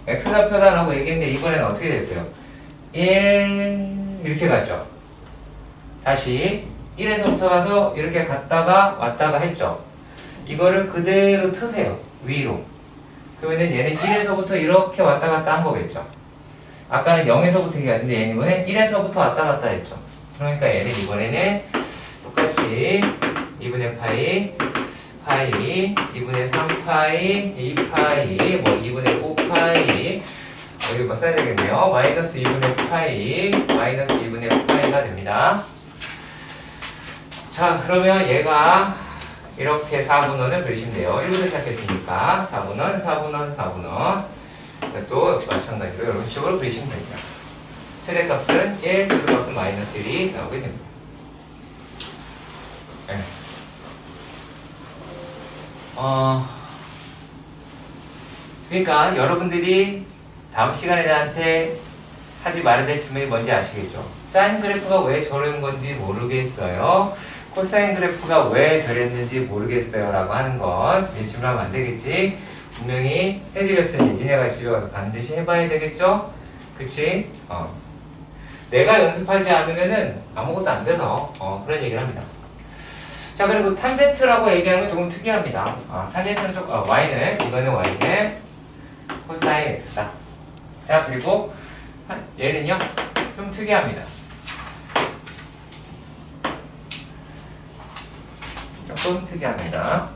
x좌표다라고 얘기했는데 이번에는 어떻게 됐어요? 1 이렇게 갔죠. 다시 1에서부터 가서 이렇게 갔다가 왔다가 했죠. 이거를 그대로 트세요. 위로. 그러면은 얘는 1에서부터 이렇게 왔다 갔다 한 거겠죠. 아까는 0에서부터 얘기했는데 얘는 이번엔 1에서부터 왔다 갔다 했죠. 그러니까 얘는 이번에는 똑같이 2분의 파이, 2분의 3파이, 2파이, 뭐 2분의 5파이, 여기 뭐 써야 되겠네요. 마이너스 2분의 파이, 마이너스 2분의 파이가 됩니다. 자, 그러면 얘가 이렇게 4분원을 그리시면 돼요. 1부터 시작했으니까 4분원. 또 역시 마찬가지로 이런 식으로 그리시면 됩니다. 최대값은 1, 최대값은 마이너스 1이 나오게 됩니다. 네. 그러니까 여러분들이 다음 시간에 나한테 하지 말아야 될 질문이 뭔지 아시겠죠? 사인 그래프가 왜 저런 건지 모르겠어요. 코사인 그래프가 왜 저랬는지 모르겠어요 라고 하는 건 질문하면 안 되겠지. 분명히 해드렸으니 니네가 집에 가서 반드시 해봐야 되겠죠? 그치? 내가 연습하지 않으면은 아무것도 안 돼서 그런 얘기를 합니다. 자, 그리고 탄젠트라고 얘기하는 건 조금 특이합니다. 탄젠트는 y는, 이거는 y는 코사인 x다. 자, 그리고 얘는요, 좀 특이합니다. 조금 특이합니다.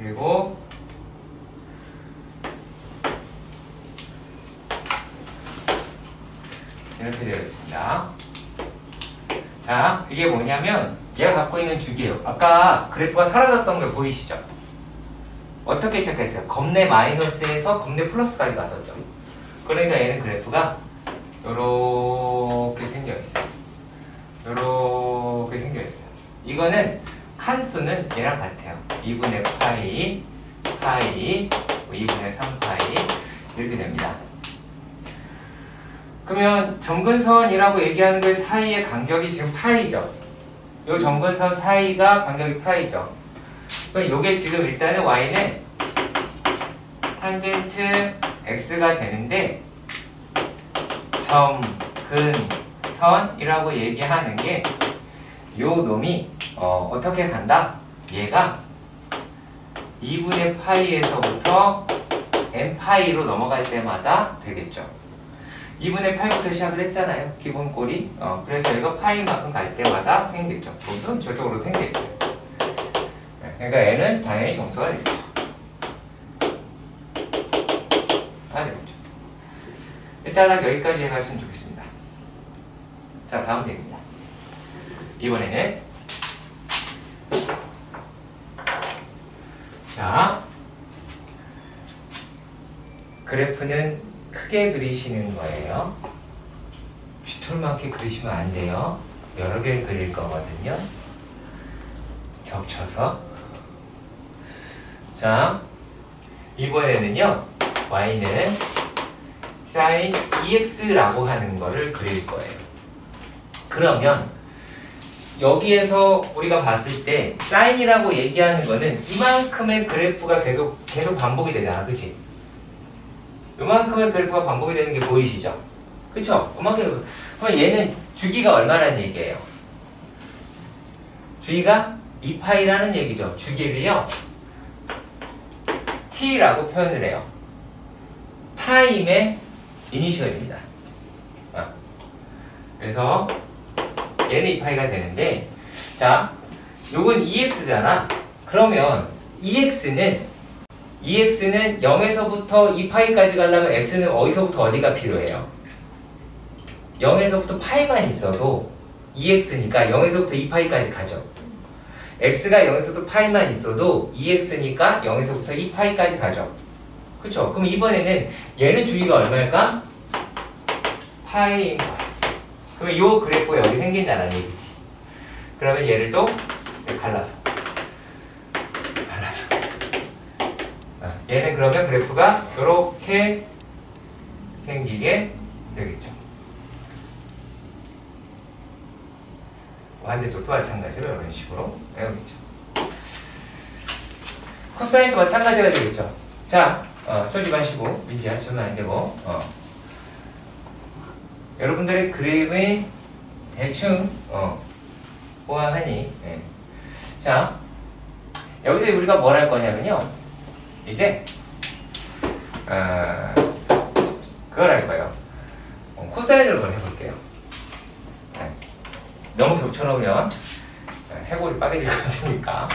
그리고 이렇게 되어 있습니다. 자, 이게 뭐냐면 얘가 갖고 있는 주기예요. 아까 그래프가 사라졌던 거 보이시죠? 어떻게 시작했어요? 겁내 마이너스에서 겁내 플러스까지 갔었죠. 그러니까 얘는 그래프가 요렇게 생겨 있어요. 요렇게 생겨 있어요. 이거는 칸수는 얘랑 같아요. 2분의 파이, 2분의 3파이 이렇게 됩니다. 그러면 점근선이라고 얘기하는 그 사이의 간격이 지금 파이죠. 요 점근선 사이가 간격이 파이죠. 그럼 요게 지금 일단은 y는 탄젠트 x가 되는데 점근선이라고 얘기하는 게 요 놈이 어떻게 간다? 얘가 2분의 파이에서부터 n파이로 넘어갈 때마다 되겠죠. 2분의 파이부터 시작을 했잖아요. 기본 꼴이. 그래서 이거 파이만큼 갈 때마다 생기겠죠. 무슨 저쪽으로 생기겠죠. 그러니까 n은 당연히 정수가 되겠죠. 되겠죠. 일단 여기까지 해갔으면 좋겠습니다. 자, 다음 얘기입니다. 이번에는 자, 그래프는 크게 그리시는 거예요. 쥐털만큼 그리시면 안 돼요. 여러 개를 그릴 거거든요. 겹쳐서. 자, 이번에는요, y는 sin ex라고 하는 거를 그릴 거예요. 그러면 여기에서 우리가 봤을 때 사인이라고 얘기하는 거는 이만큼의 그래프가 계속 반복이 되잖아, 그치? 요만큼의 그래프가 반복이 되는 게 보이시죠? 그쵸? 요만큼. 그럼 얘는 주기가 얼마라는 얘기예요? 주기가 2파이라는 얘기죠. 주기를요 t라고 표현을 해요. 타임의 이니셜입니다. 그래서 얘는 2파이가 되는데, 자, 요건 2x잖아. 그러면 2x는 0에서부터 2파이까지 가려면 x는 어디서부터 어디가 필요해요? 0에서부터 파이만 있어도 2x니까 0에서부터 2파이까지 가죠. x가 0에서부터 파이만 있어도 2x니까 0에서부터 2파이까지 가죠. 그쵸? 그럼 이번에는 얘는 주기가 얼마일까? 파이인 거야. 그러면 요 그래프가 여기 생긴다는 얘기지. 그러면 얘를 또 갈라서 얘는 그러면 그래프가 이렇게 생기게 되겠죠. 반대쪽도 마찬가지로 이런 식으로 외우겠죠. 코사인도 마찬가지가 되겠죠. 자, 쫄지 마시고 민지야 쫄면 안 되고 여러분들의 그림을 대충 보아하니 자, 여기서 우리가 뭘 할 거냐면요, 이제 그걸 할 거예요. 코사인을 한번 해볼게요. 너무 겹쳐놓으면 해골이 빠개질 것 같으니까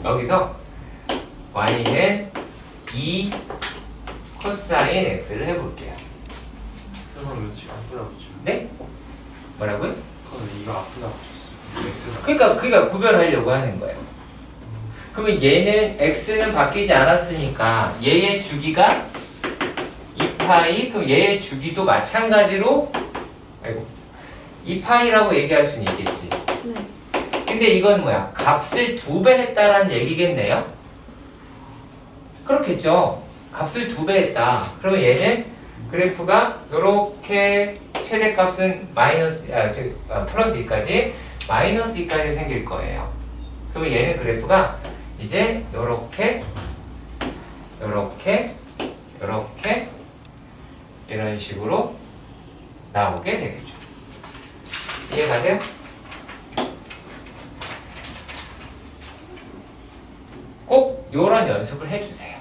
여기서 y는 2 코사인 x를 해볼게요. 그러면 왜 지금 앞에다 붙여요? 네? 뭐라고요? 그럼 이거 앞에다 붙였어요. 그러니까 구별하려고 하는 거예요. 그러면 얘는 x는 바뀌지 않았으니까 얘의 주기가 2파이, 그럼 얘의 주기도 마찬가지로 2파이라고 얘기할 수는 있겠지. 네. 근데 이건 뭐야? 값을 2배 했다라는 얘기겠네요? 그렇겠죠. 값을 2배 했다. 그러면 얘는 그래프가 요렇게 최대값은 플러스 2까지 마이너스 2까지 생길 거예요. 그러면 얘는 그래프가 이제 요렇게 이런 식으로 나오게 되겠죠. 이해가세요? 꼭 요런 연습을 해주세요.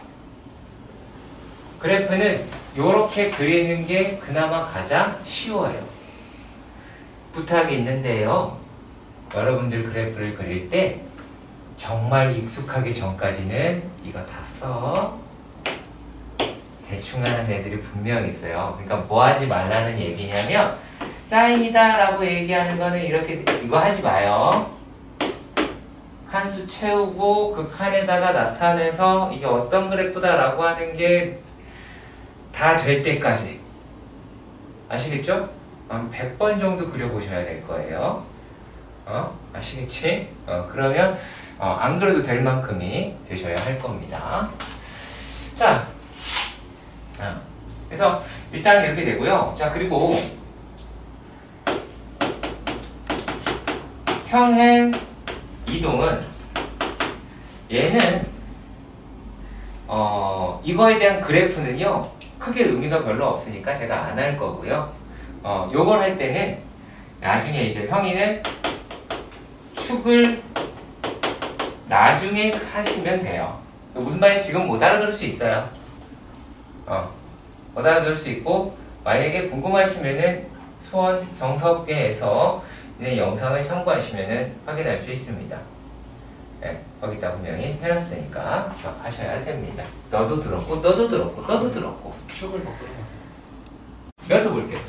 그래프는 요렇게 그리는 게 그나마 가장 쉬워요. 부탁이 있는데요, 여러분들 그래프를 그릴 때 정말 익숙하기 전까지는 이거 다 써. 대충 하는 애들이 분명히 있어요. 그러니까 뭐 하지 말라는 얘기냐면 사인이다 라고 얘기하는 거는 이렇게 이거 하지 마요. 칸수 채우고 그 칸에다가 나타내서 이게 어떤 그래프다 라고 하는 게 다 될 때까지 아시겠죠? 한 100번 정도 그려보셔야 될 거예요. 아시겠지? 그러면 안 그래도 될 만큼이 되셔야 할 겁니다. 자, 그래서 일단 이렇게 되고요. 자, 그리고 평행 이동은 얘는 이거에 대한 그래프는요 크게 의미가 별로 없으니까 제가 안 할 거고요. 요걸 할 때는 나중에 이제 형이는 축을 나중에 하시면 돼요. 무슨 말인지 지금 못 알아들을 수 있어요. 못 알아들을 수 있고 만약에 궁금하시면은 수원 정석계에서 있는 영상을 참고하시면은 확인할 수 있습니다. 네, 거기다 분명히 해놨으니까 기억하셔야 됩니다. 너도 들었고 너도 들었고 너도 들었고 축을 바꾸는 몇도 볼게요.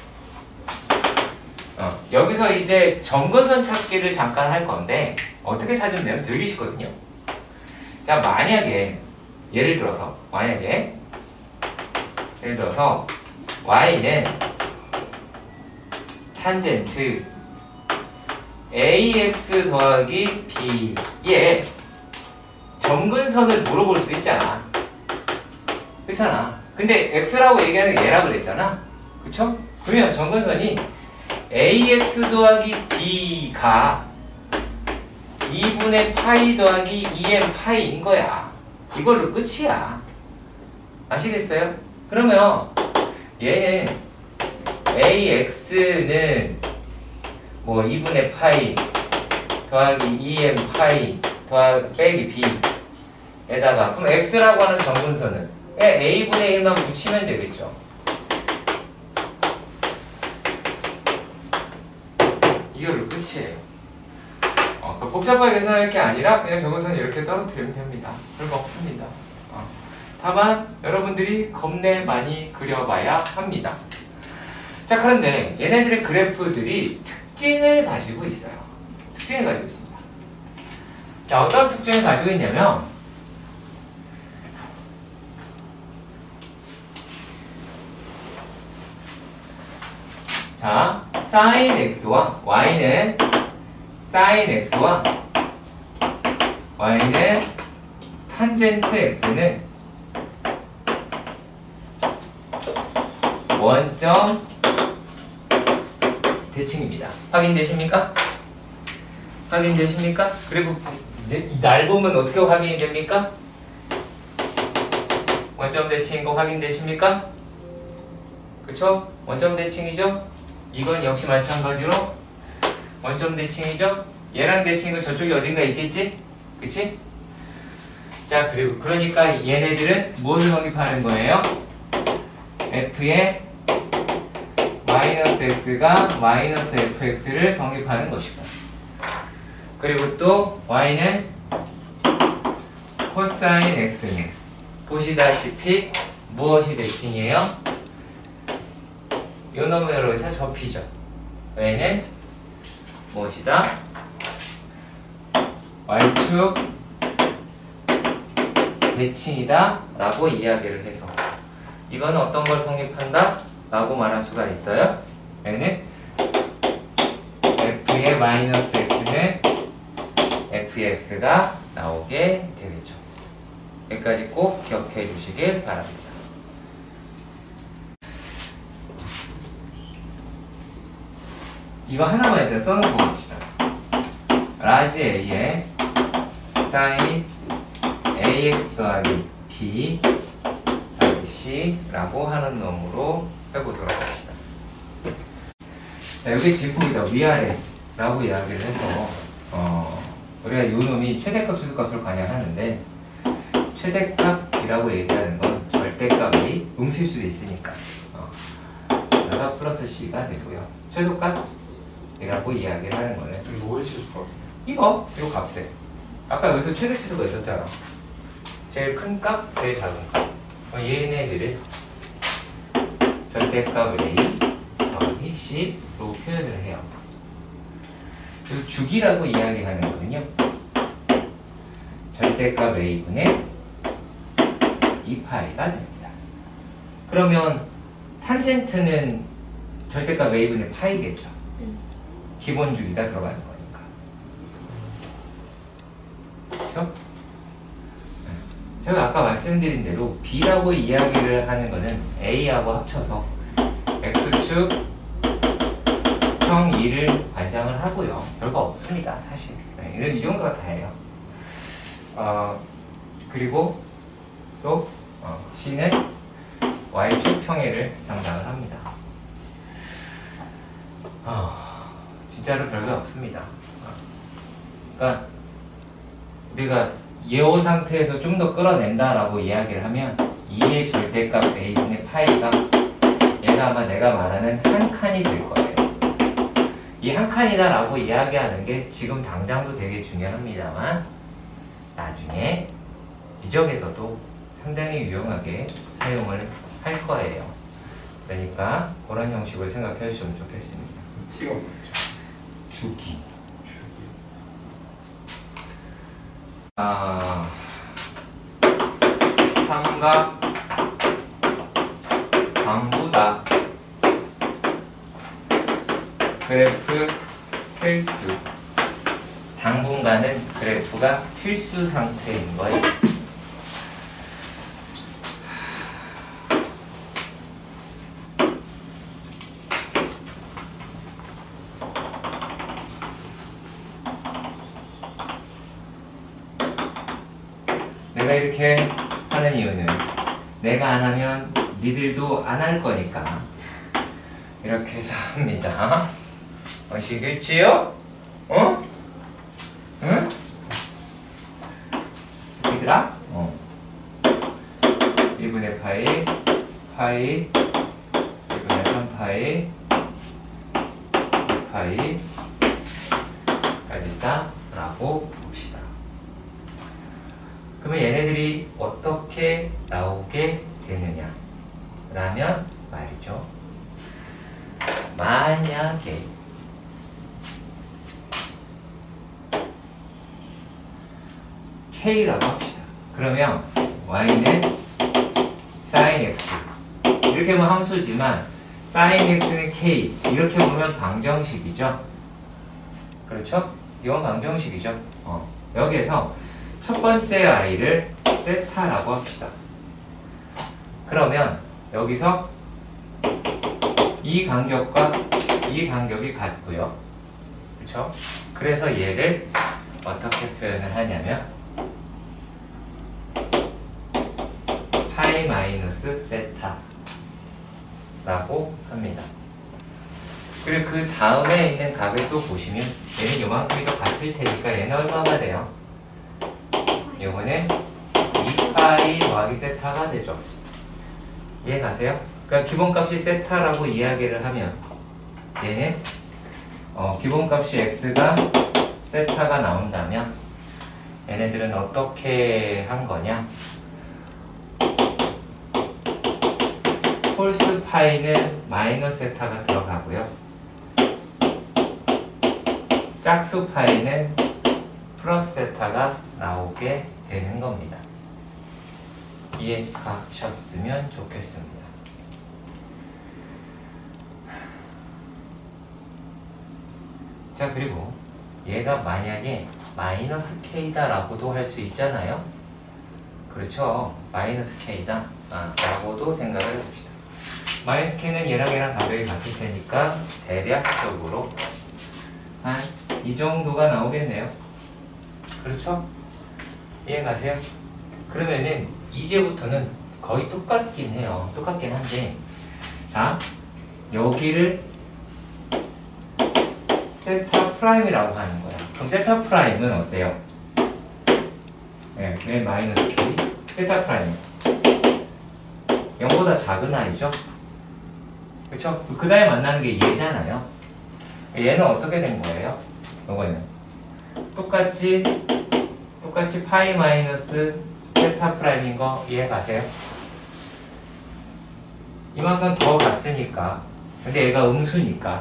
여기서 이제 점근선 찾기를 잠깐 할 건데 어떻게 찾으면 되면 되게 쉽거든요. 자, 만약에 예를 들어서 y는 탄젠트 ax 더하기 b에 점근선을 물어볼 수도 있잖아. 그렇잖아. 근데 x라고 얘기하는 게 얘라 그랬잖아. 그쵸? 그러면 점근선이 ax 더하기 b가 2분의 파이 더하기 2m 파이인 거야. 이걸로 끝이야. 아시겠어요? 그러면 얘는 ax는 뭐 2분의 파이 더하기 2m 파이 더하기 빼기 b에다가 그럼 x라고 하는 점근선은 a분의 1만 붙이면 되겠죠. 이걸로 끝이에요. 복잡하게 계산할 게 아니라 그냥 점근선을 이렇게 떨어뜨리면 됩니다. 별거 없습니다. 다만 여러분들이 겁내 많이 그려봐야 합니다. 자, 그런데 얘네들의 그래프들이 특징을 가지고 있어요. 특징을 가지고 있습니다. 자, 어떤 특징을 가지고 있냐면 자, sin x와 y는 탄젠트 x는 원점 대칭입니다. 확인되십니까? 확인되십니까? 그리고 날 보면 어떻게 확인이 됩니까? 원점 대칭인 거 확인되십니까? 그쵸? 원점 대칭이죠? 이건 역시 마찬가지로 원점 대칭이죠? 얘랑 대칭은 저쪽에 어딘가 있겠지? 그치? 자, 그리고 그러니까 얘네들은 무엇을 성립하는 거예요? f의 마이너스 x가 마이너스 fx를 성립하는 것이고, 그리고 또 y는 코사인 x는 보시다시피 무엇이 대칭이에요? 요 놈으로 해서 접히죠. 얘는 무엇이다? y축 대칭이다 라고 이야기를 해서 이건 어떤 걸 성립한다? 라고 말할 수가 있어요. 얘는 f의 마이너스 x는 fx가 나오게 되겠죠. 여기까지 꼭 기억해 주시길 바랍니다. 이거 하나만 일단 써놓고 봅시다. 라지 a에 sin ax 더하기 b 더하기 c라고 하는 놈으로 해보도록 합시다. 자, 여기 지폭이다. 위아래라고 이야기를 해서 우리가 이 놈이 최대값, 최소값을 관여하는데 최대값이라고 얘기하는 건 절대값이 음수일 수도 있으니까 나가 플러스 c가 되고요. 최소값이라고 이야기를 하는 거는 뭐의 최소값? 이거 값에 아까 여기서 최대 치수가 있었잖아. 제일 큰 값, 제일 작은 값. 얘네들을 절대값 A 더하기 C로 표현을 해요. 그래서 주기라고 이야기하는 거거든요. 절대값 A분의 2파이가 됩니다. 그러면 탄젠트는 절대값 A분의 파이겠죠. 기본 주기가 들어가는 거니까. 그렇죠? 제가 아까 말씀드린 대로 B라고 이야기를 하는 거는 A하고 합쳐서 X축 형 2를 관장을 하고요. 별거 없습니다, 사실. 이 정도가 다예요. 그리고 또 C는 Y축 평해를 담당을 합니다. 진짜로 별거 없습니다. 그러니까 우리가 예호 상태에서 좀 더 끌어낸다라고 이야기를 하면 2의 절대값 A분의 파이가 얘가 아마 내가 말하는 한 칸이 될 거예요. 이 한 칸이다 라고 이야기하는 게 지금 당장도 되게 중요합니다만 나중에 미적에서도 상당히 유용하게 사용을 할 거예요. 그러니까 그런 형식을 생각해 주시면 좋겠습니다. T가 뭐였죠? 주기. 삼각 방부다. 그래프 필수. 당분간은 그래프가 필수 상태인 거예요. 내가 이렇게 하는 이유는 내가 안 하면 니들도 안 할 거니까 이렇게 해서 합니다. 아시겠지요? 어? 응? 얘들아? 1분의 파이 1분의 3파이 2파이까지 있다 라고 봅시다. 그러면 얘네들이 어떻게 나오게 되느냐 라면 말이죠. 만약에 K라고 합시다. 그러면 Y는 sin X 이렇게 보면 함수지만 sin X는 K 이렇게 보면 방정식이죠. 그렇죠? 이건 방정식이죠. 여기에서 첫 번째 Y를 세타라고 합시다. 그러면 여기서 이 간격과 이 간격이 같고요. 그렇죠? 그래서 얘를 어떻게 표현을 하냐면 파이 마이너스 세타라고 합니다. 그리고 그 다음에 있는 값을 또 보시면 얘는 요만큼이 더 같을 테니까 얘는 얼마가 돼요? 요거는 2파이 더하기 세타가 되죠. 이해 가세요? 그러니까 기본값이 세타라고 이야기를 하면 얘는 기본값이 x가 세타가 나온다면 얘네들은 어떻게 한 거냐? 홀수 파이는 마이너스 세타가 들어가고요. 짝수 파이는 플러스 세타가 나오게 되는 겁니다. 이해가셨으면 좋겠습니다. 자, 그리고 얘가 만약에 마이너스 k다 라고도 할 수 있잖아요. 그렇죠? 마이너스 k다 라고도 생각을 해봅시다. 마이너스 k는 얘랑 가격이 같을 테니까 대략적으로 한 이 정도가 나오겠네요. 그렇죠? 이해가세요? 그러면은 이제부터는 거의 똑같긴 해요. 똑같긴 한데 자, 여기를 세타 프라임이라고 하는 거야. 그럼 세타 프라임은 어때요? 네, 맨 마이너스 k 세타 프라임 0보다 작은 아이죠? 그쵸? 그 다음에 만나는 게 얘잖아요. 얘는 어떻게 된 거예요? 이거는 똑같이 똑같이 파이 마이너스 세타 프라임인 거 이해가세요? 이만큼 더 갔으니까 근데 얘가 음수니까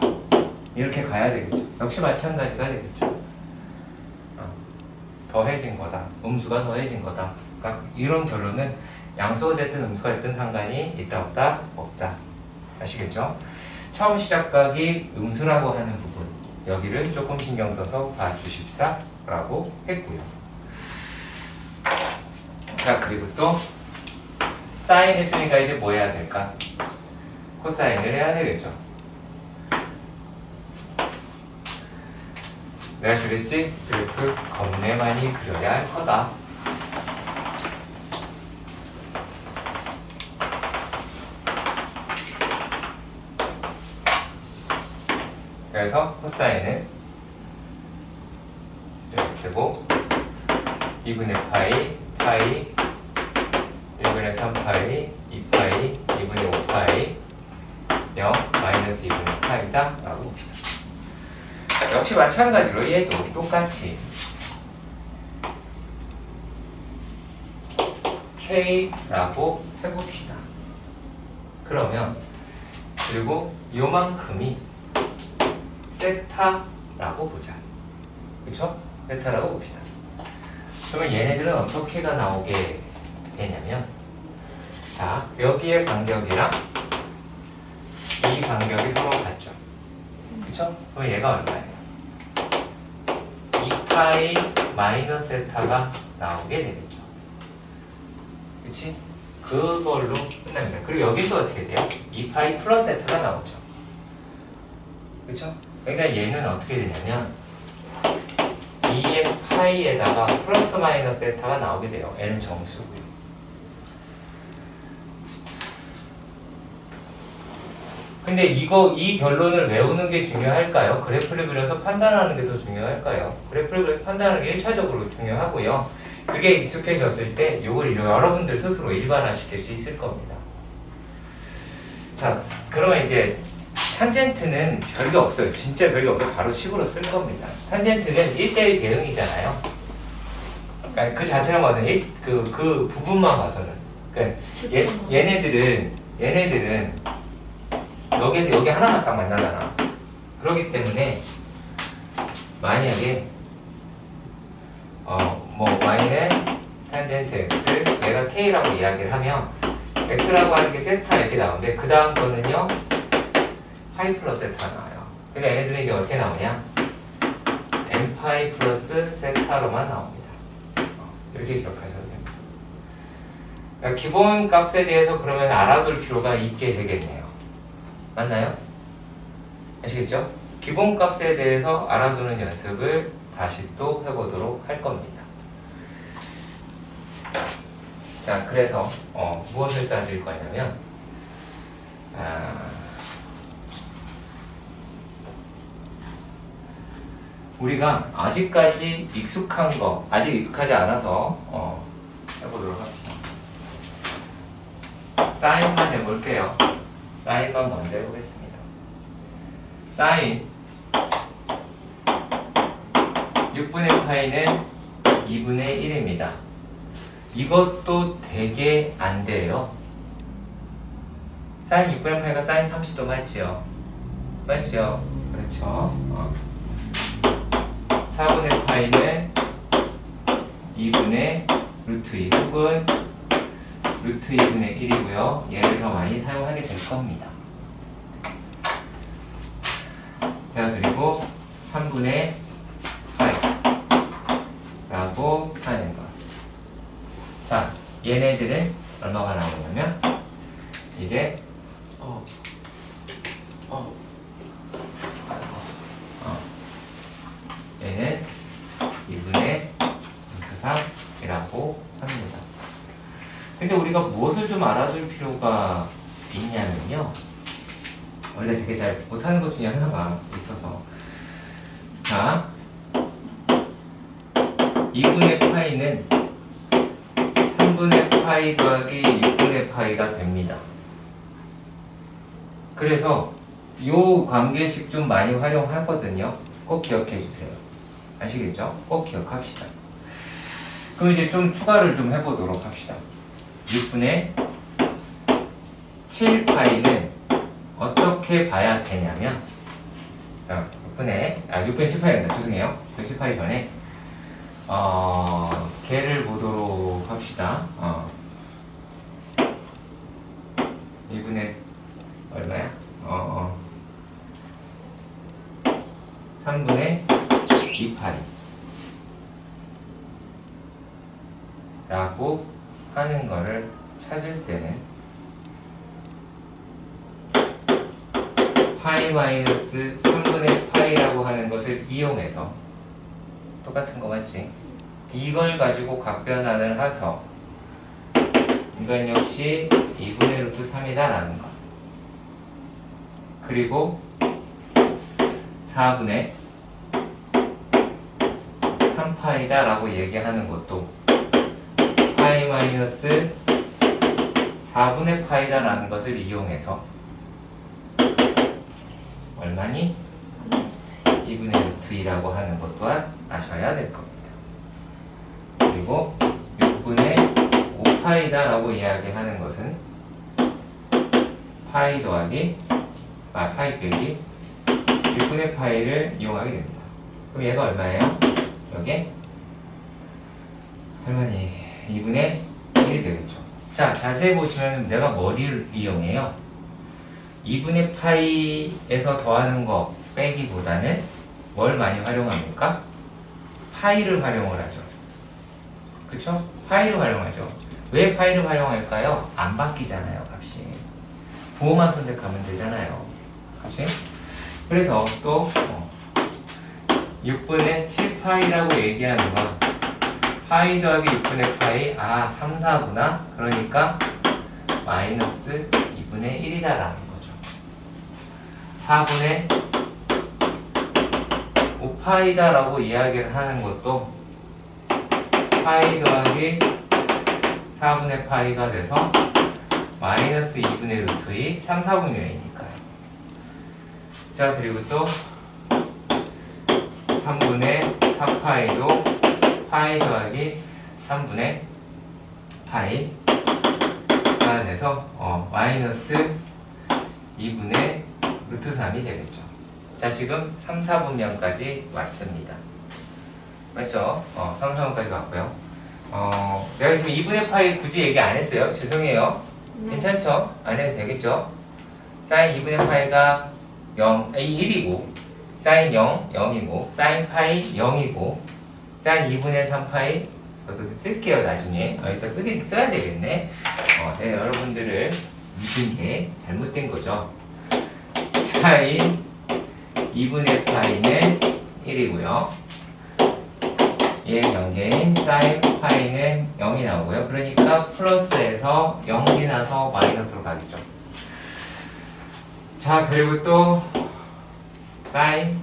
이렇게 가야 되겠죠. 역시 마찬가지가 되겠죠. 더해진 거다. 음수가 더해진 거다. 그러니까 이런 결론은 양수가 됐든 음수가 됐든 상관이 있다 없다? 없다. 아시겠죠? 처음 시작각이 음수라고 하는 부분 여기를 조금 신경 써서 봐주십사 라고 했고요. 자 그리고 또 사인 했으니까 이제 뭐 해야 될까? 코사인을 해야 되겠죠. 내가 그랬지? 그래프 겁내 많이 그려야 할 거다. 그래서 코사인은 이렇게 쓰고 2분의 파이, 파이 1분의 3파이, 2파이, 2분의 5파이 0, 마이너스 2분의 파이다 라고 봅시다. 역시 마찬가지로 얘도 똑같이 K라고 해봅시다. 그러면 그리고 요만큼이 세타라고 보자. 그쵸? 세타라고 봅시다. 그러면 얘네들은 어떻게가 나오게 되냐면 자 여기의 간격이랑 이 간격이 서로 같죠. 그쵸? 그럼 얘가 얼마예요? 2파이 마이너스 세타가 나오게 되겠죠. 그치? 그걸로 끝납니다. 그리고 여기도 어떻게 돼요? 2파이 플러스 세타가 나오죠. 그쵸? 그러니까 얘는 어떻게 되냐면 2의 파이에다가 플러스 마이너스 세타가 나오게 돼요. 얘는 정수고요. 근데 이 결론을 외우는 게 중요할까요? 그래프를 그려서 판단하는 게 더 중요할까요? 그래프를 그려서 판단하는 게 1차적으로 중요하고요. 그게 익숙해졌을 때 이걸 여러분들 스스로 일반화시킬 수 있을 겁니다. 자, 그러면 이제 탄젠트는 별게 없어요. 진짜 별게 없어요. 바로 식으로 쓸 겁니다. 탄젠트는 1대1 대응이잖아요. 그러니까 그 자체로 봐서는 그 부분만 봐서는 그러니까 얘네들은 여기에서 여기 하나만 딱 만나잖아. 그렇기 때문에 만약에 뭐 y는 탄젠트 x 얘가 k라고 이야기를 하면 x라고 하는 게 세타 이렇게 나오는데 그 다음 거는요 파이 플러스 세타 나와요. 그러니까 얘네들은 이제 어떻게 나오냐 n 파이 플러스 세타로만 나옵니다. 이렇게 기억하셔도 됩니다. 그러니까 기본 값에 대해서 그러면 알아둘 필요가 있게 되겠네요. 맞나요? 아시겠죠? 기본 값에 대해서 알아두는 연습을 다시 또 해보도록 할 겁니다. 자, 그래서 무엇을 따질 거냐면 우리가 아직까지 익숙한 거 아직 익숙하지 않아서 해보도록 합시다. 사인만 해볼게요. 사인만 먼저 해보겠습니다. 사인 6분의 파이는 2분의 1입니다. 이것도 되게 안 돼요. 사인 6분의 파이가 사인 30도 맞지요? 맞죠? 그렇죠. 4분의 파이는 2분의 루트 2 혹은 루트 2분의 1이고요. 얘를 더 많이 사용하게 될 겁니다. 자, 그리고 3분의 라고 하는 것. 자, 얘네들은 얼마가 나오냐면 이제 얘는 2분의 루트 3이라고 합니다. 근데 우리가 무엇을 좀 알아둘 필요가 있냐면요. 원래 되게 잘 못하는 것 중에 하나가 있어서 자 2분의 파이는 3분의 파이 더하기 6분의 파이가 됩니다. 그래서 이 관계식 좀 많이 활용하거든요. 꼭 기억해 주세요. 아시겠죠? 꼭 기억합시다. 그럼 이제 좀 추가를 좀 해보도록 합시다. 6분의 7파이는 어떻게 봐야 되냐면 6분의 7파이입니다. 죄송해요. 7파이 전에 걔를 보도록 합시다. 1분의 얼마야? 3분의 2파이 라고 하는 거를 찾을 때는 파이 마이너스 3분의 파이라고 하는 것을 이용해서 똑같은 거 맞지? 이걸 가지고 각변환을 해서 이건 역시 2분의 루트 3이다 라는 거. 그리고 4분의 3파이다 라고 얘기하는 것도 파이 마이너스 4분의 파이다 라는 것을 이용해서 얼마니? 2분의 루트 2라고 하는 것 또한 아셔야 될 겁니다. 그리고 6분의 5파이다 라고 이야기하는 것은 파이 더하기 파이 빼기 6분의 파이를 이용하게 됩니다. 그럼 얘가 얼마예요? 여기 할머니 2분의 1이 되겠죠. 자, 자세히 보시면 내가 뭐를 이용해요? 2분의 파이에서 더하는 거 빼기보다는 뭘 많이 활용합니까? 파이를 활용을 하죠. 그쵸? 파이를 활용하죠. 왜 파이를 활용할까요? 안 바뀌잖아요, 값이. 부호만 선택하면 되잖아요. 그치? 그래서 또 6분의 7파이라고 얘기하는 건 파이 더하기 6분의 파이 3, 4구나. 그러니까 마이너스 2분의 1이다 라는 거죠. 4분의 5파이다 라고 이야기를 하는 것도 파이 더하기 4분의 파이가 돼서 마이너스 2분의 루트 2 3, 4분의 1이니까요. 자, 그리고 또 3분의 4파이도 파이 더하기 3분의 파이가 돼서 마이너스 2분의 루트 3이 되겠죠. 자, 지금 3, 4분면까지 왔습니다. 맞죠? 3, 4분까지 왔고요. 내가 지금 2분의 파이 굳이 얘기 안 했어요. 죄송해요. 괜찮죠? 안 해도 되겠죠? 사인 2분의 파이가 1이고 사인 0, 0이고 사인 파이 0이고 사인 2분의 3파이 저도 쓸게요 나중에. 이따 써야 되겠네. 제가 여러분들을 믿은 게 잘못된 거죠. 사인 2분의 파이는 1이고요. 얘 경계인 사인 파이는 0이 나오고요. 그러니까 플러스에서 0 지나서 마이너스로 가겠죠. 자, 그리고 또 사인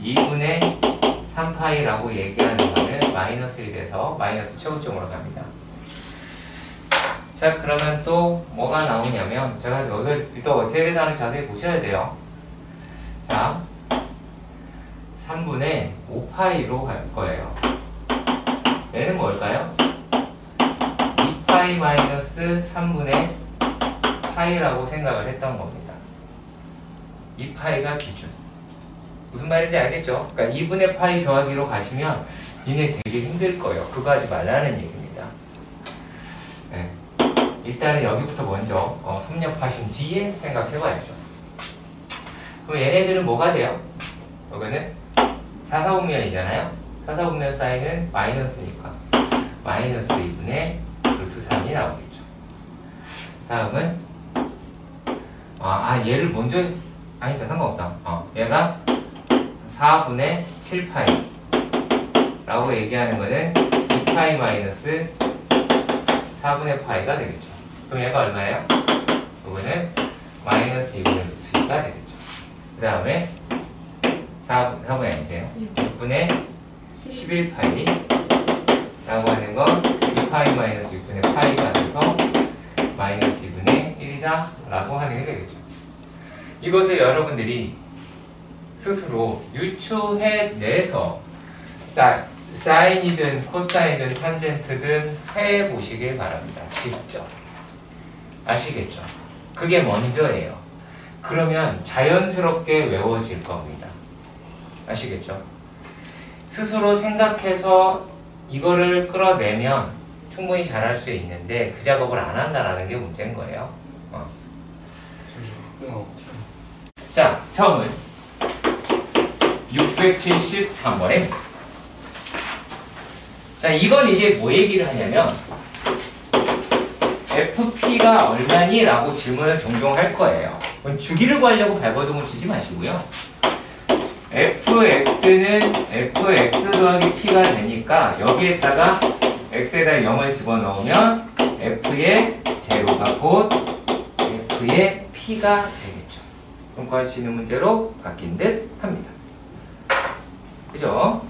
2분의 3파이라고 얘기하는 거는 마이너스 1이 돼서 마이너스 최고점으로 갑니다. 자, 그러면 또 뭐가 나오냐면 제가 이걸 또 어떻게 계산을 자세히 보셔야 돼요. 자, 3분의 5파이로 갈 거예요. 얘는 뭘까요? 2파이 마이너스 3분의 파이라고 생각을 했던 겁니다. 2파이가 기준. 무슨 말인지 알겠죠? 그러니까 2분의 파이 더하기로 가시면 니네 되게 힘들 거예요. 그거 하지 말라는 얘기입니다. 네. 일단은 여기부터 먼저 섭렵하신 뒤에 생각해봐야죠. 그럼 얘네들은 뭐가 돼요? 여기는 4, 4분면이잖아요. 4, 4분면 사인은 마이너스니까 마이너스 2분의 루트 3이 나오겠죠. 다음은 얘를 먼저 아니다 상관없다. 얘가 4분의 7파이 라고 얘기하는 거는 2파이 마이너스 4분의 파이가 되겠죠. 그럼 얘가 얼마예요? 이거는 마이너스 2분의 루트 2가 되겠죠. 그 다음에 4분의 이제 6분의 11파이 라고 하는 건 2파이 마이너스 6분의 파이가 돼서 마이너스 2분의 1이다 라고 하는 게 되겠죠. 이것을 여러분들이 스스로 유추해내서 사인이든 코사인이든 탄젠트든 해보시길 바랍니다. 직접. 아시겠죠? 그게 먼저예요. 그러면 자연스럽게 외워질 겁니다. 아시겠죠? 스스로 생각해서 이거를 끌어내면 충분히 잘할 수 있는데 그 작업을 안 한다는 게 문제인 거예요. 자, 처음은 673번에 자, 이건 이제 뭐 얘기를 하냐면 FP가 얼마니? 라고 질문을 종종 할 거예요. 주기를 구하려고 발버둥을 치지 마시고요. fx는 fx 더하기 p가 되니까 여기에다가 x에다 0을 집어넣으면 f의 제로가 곧 f의 p가 되겠죠. 그럼 구할 수 있는 문제로 바뀐 듯 합니다. 그죠?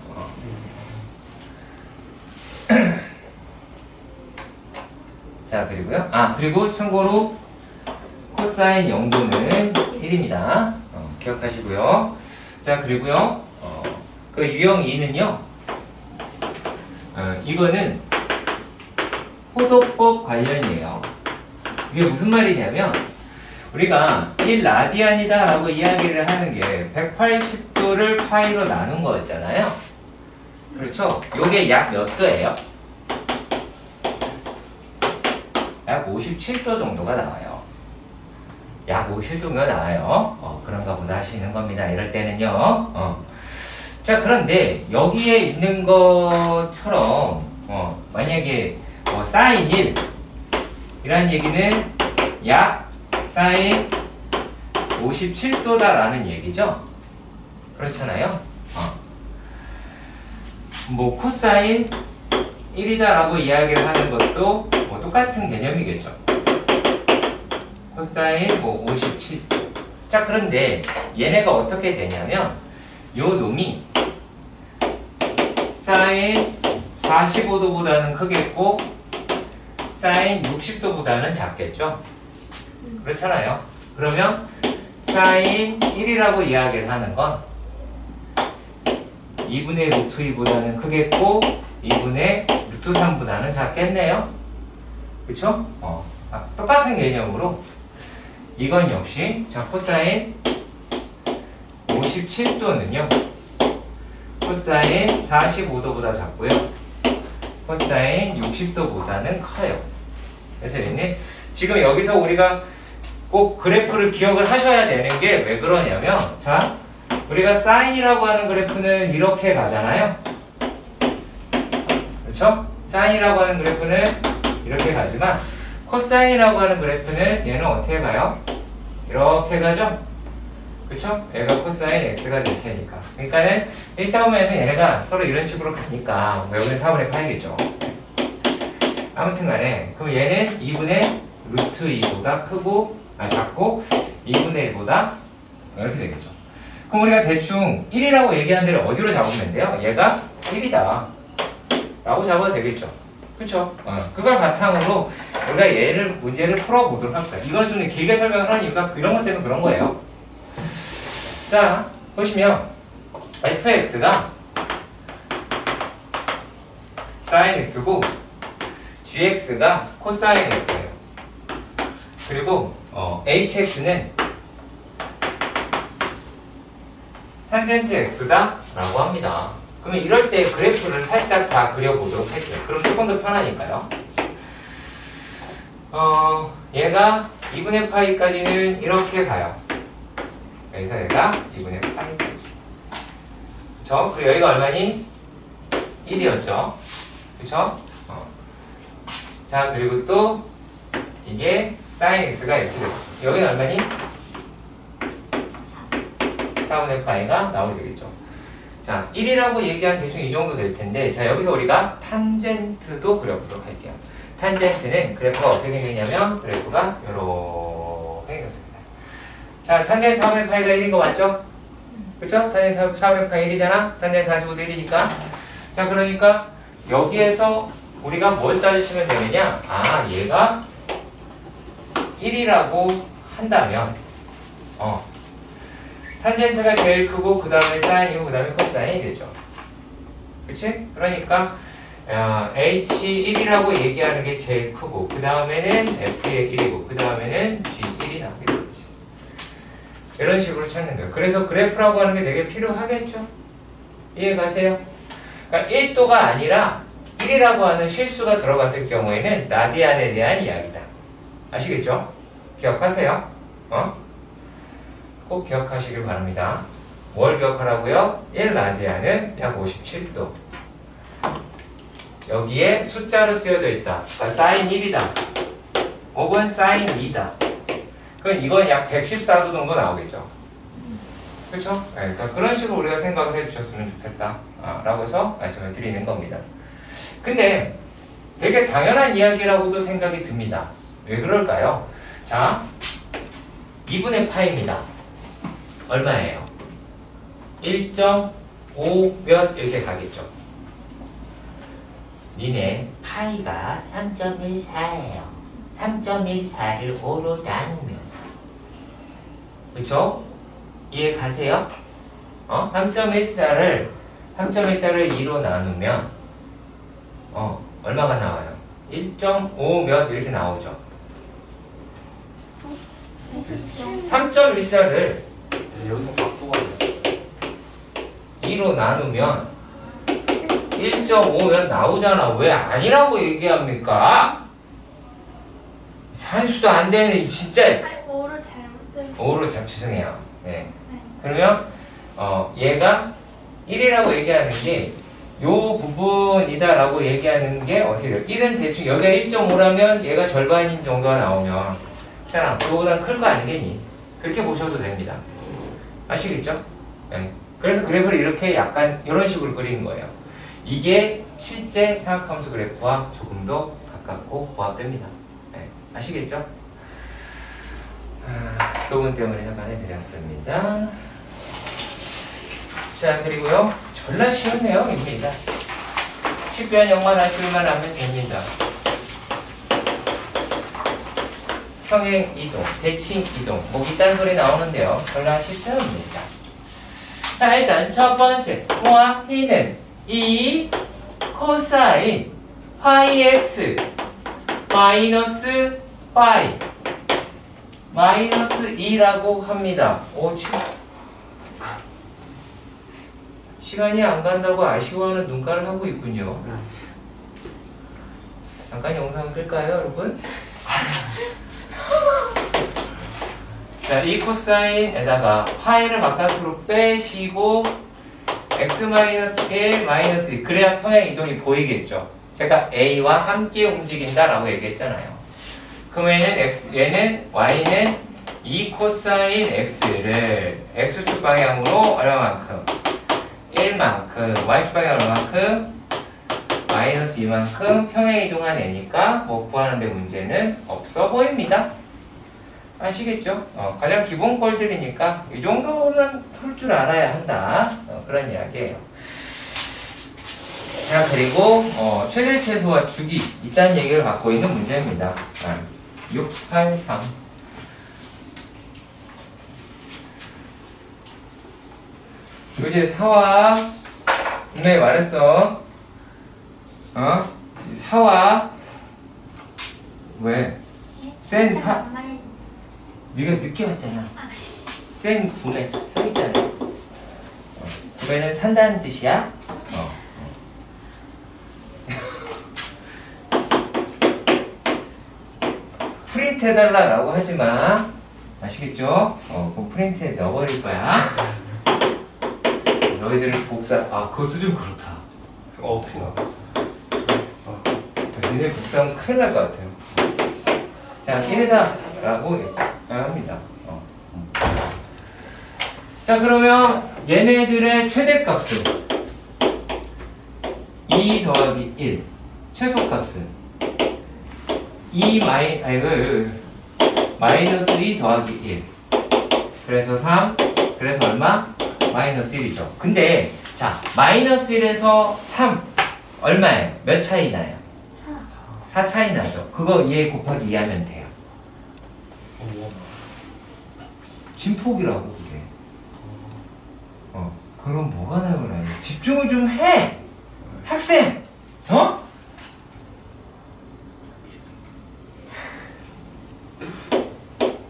자, 그리고요. 그리고 참고로 코사인 0도는 1입니다. 기억하시고요. 자, 그리고요. 그 유형 2는요. 이거는 호도법 관련이에요. 이게 무슨 말이냐면 우리가 1라디안이다 라고 이야기를 하는 게 180도를 파이로 나눈 거였잖아요. 그렇죠? 요게 약 몇 도예요? 약 57도 정도가 나와요. 약 57도가 나와요. 그런가 보다 하시는 겁니다. 이럴 때는요. 자, 그런데 여기에 있는 것처럼 만약에 사인 1 이란 얘기는 약 사인 57도다라는 얘기죠. 그렇잖아요. 뭐 코사인 1이다라고 이야기를 하는 것도 뭐 똑같은 개념이겠죠. 코사인 뭐 57. 자, 그런데 얘네가 어떻게 되냐면 요 놈이 사인 45도보다는 크겠고 사인 60도보다는 작겠죠. 그렇잖아요. 그러면 사인 1이라고 이야기를 하는 건 2분의 루트 2보다는 크겠고 2분의 루트 3보다는 작겠네요. 그쵸? 똑같은 개념으로 이건 역시 자, 코사인 57도는요 코사인 45도보다 작고요 코사인 60도보다는 커요. 그래서 얘는 지금 여기서 우리가 꼭 그래프를 기억을 하셔야 되는 게 왜 그러냐면 자, 우리가 사인이라고 하는 그래프는 이렇게 가잖아요. 그렇죠? 사인이라고 하는 그래프는 이렇게 가지만 코사인이라고 하는 그래프는 얘는 어떻게 가요? 이렇게 가죠? 그쵸? 얘가 코사인 x가 될 테니까. 그러니까는 이 싸움에서 얘네가 서로 이런 식으로 가니까 여기는 4분의 파이겠죠. 아무튼 간에 그럼 얘는 2분의 루트 2보다 크고 작고 2분의 1보다 이렇게 되겠죠. 그럼 우리가 대충 1이라고 얘기한 데를 어디로 잡으면 돼요? 얘가 1이다 라고 잡아도 되겠죠. 그쵸? 그걸 바탕으로 우리가 얘를 문제를 풀어보도록 합시다. 이걸 좀 길게 설명을 하는 이유가 이런 것 때문에 그런 거예요. 자, 보시면 fx가 sin x고 gx가 코사인 x예요. 그리고 hx는 탄젠트 x다 라고 합니다. 그러면 이럴 때 그래프를 살짝 다 그려보도록 할게요. 그럼 조금 더 편하니까요. 얘가 2분의 파이까지는 이렇게 가요. 여기서 얘가 2분의 파이까지. 그쵸? 그리고 여기가 얼마니? 1이었죠. 그쵸? 자, 그리고 또 이게 sin x가 이렇게 되죠. 여기는 얼마니? 4분의 파이가 나오게 되겠죠. 자, 1이라고 얘기한 대충 이 정도 될 텐데, 자, 여기서 우리가 탄젠트도 그려보도록 할게요. 탄젠트는 그래프가 어떻게 생겼냐면, 그래프가 이렇게 생겼습니다. 자, 탄젠트 4분의 파이가 1인 거 맞죠? 그쵸? 탄젠트 4분의 파이 1이잖아? 탄젠트 45도 1이니까. 자, 그러니까 여기에서 우리가 뭘 따지시면 되느냐? 얘가 1이라고 한다면, 탄젠트가 제일 크고 그 다음에 사인이고 그 다음에 코사인이 되죠. 그치? 그러니까 H1이라고 얘기하는 게 제일 크고 그 다음에는 F의 1이고 그 다음에는 G1이 나오게 되지. 이런 식으로 찾는 거예요. 그래서 그래프라고 하는 게 되게 필요하겠죠? 이해 가세요? 그러니까 1도가 아니라 1이라고 하는 실수가 들어갔을 경우에는 라디안에 대한 이야기다. 아시겠죠? 기억하세요? 꼭 기억하시길 바랍니다. 뭘 기억하라고요? 1라디안은 약 57도. 여기에 숫자로 쓰여져 있다. 그러니까 사인 1이다. 혹은 사인 2다. 그럼 이건 약 114도 정도 나오겠죠. 그렇죠? 네, 그러니까 그런 식으로 우리가 생각을 해주셨으면 좋겠다. 라고 해서 말씀을 드리는 겁니다. 근데 되게 당연한 이야기라고도 생각이 듭니다. 왜 그럴까요? 자, 2분의 파입니다. 얼마예요? 1.5 몇 이렇게 가겠죠. 니네 파이가 3.14예요. 3.14를 5로 나누면 그쵸? 이해 가세요? 3.14를 2로 나누면 얼마가 나와요? 1.5 몇 이렇게 나오죠. 3.14를 여기서 각도가 됐어. 2로 나누면 1.5면 나오잖아. 왜 아니라고 얘기합니까? 산수도 안 되는 진짜. 아니, 5를 잘못된. 5로 죄송해요. 네. 그러면 얘가 1이라고 얘기하는 게 요 부분이다라고 얘기하는 게 어떻게 돼요? 1은 대충 여기가 1.5라면 얘가 절반인 정도가 나오면 자, 그거보다는 클 거 아니겠니? 그렇게 보셔도 됩니다. 아시겠죠? 네. 그래서 그래프를 이렇게 약간 이런 식으로 그리는 거예요. 이게 실제 사각함수 그래프와 조금 더 가깝고 부합됩니다. 네. 아시겠죠? 그 부분 때문에 잠깐 해드렸습니다. 자, 그리고요. 졸라 쉬운 내용입니다. 식변 영만 하실만 하면 됩니다. 평행 이동, 대칭 이동, 뭐 이딴 소리 나오는데요. 졸라 쉽습니다. 자, 일단 첫 번째 y는 이 코사인 파이 x 마이너스 파이 마이너스 2라고 합니다. 오, 시간이 안 간다고 아쉬워하는 눈가를 하고 있군요. 잠깐 영상을 끌까요, 여러분? 자, 이 코사인에다가 파이를 바깥으로 빼시고 x-1, -2 그래야 평행 이동이 보이겠죠. 제가 a와 함께 움직인다라고 얘기했잖아요. 그러면 얘는 y는 2 코사인 x를 x축 방향으로 얼마만큼? 1만큼, y축 방향 얼마만큼? 마이너스 2만큼 평행 이동한 애니까 뭐 구하는데 문제는 없어 보입니다. 아시겠죠? 가장 기본 꼴들이니까 이 정도는 풀 줄 알아야 한다. 그런 이야기예요. 자, 그리고 최대 최소와 주기 이딴 얘기를 갖고 있는 문제입니다. 6, 8, 3. 교재 4와 분명히 말했어. 4와 왜? 센 4. 네가 늦게 왔잖아. 센 9네. 서 있잖아. 그러면은 산다는 뜻이야? 프린트 해달라고 하지 마. 아시겠죠? 그럼 프린트에 넣어버릴 거야. 너희들은 복사, 그것도 좀 그렇다. 어떻게 나왔어? 니네 복사하면 큰일 날 것 같아요. 자, 이래다 라고 합니다. 자, 그러면 얘네들의 최대값은 2 더하기 1, 최소값은 2마이너스 2 더하기 1, 그래서 3, 그래서 얼마? 마이너스 1이죠. 근데 자, 마이너스 1에서 3 얼마예요? 몇 차이 나요? 4 차이 나죠. 그거 2에 곱하기 2 하면 돼요. 진폭이라고 그게. 그럼 뭐가 나오나요? 집중을 좀 해! 학생! 어?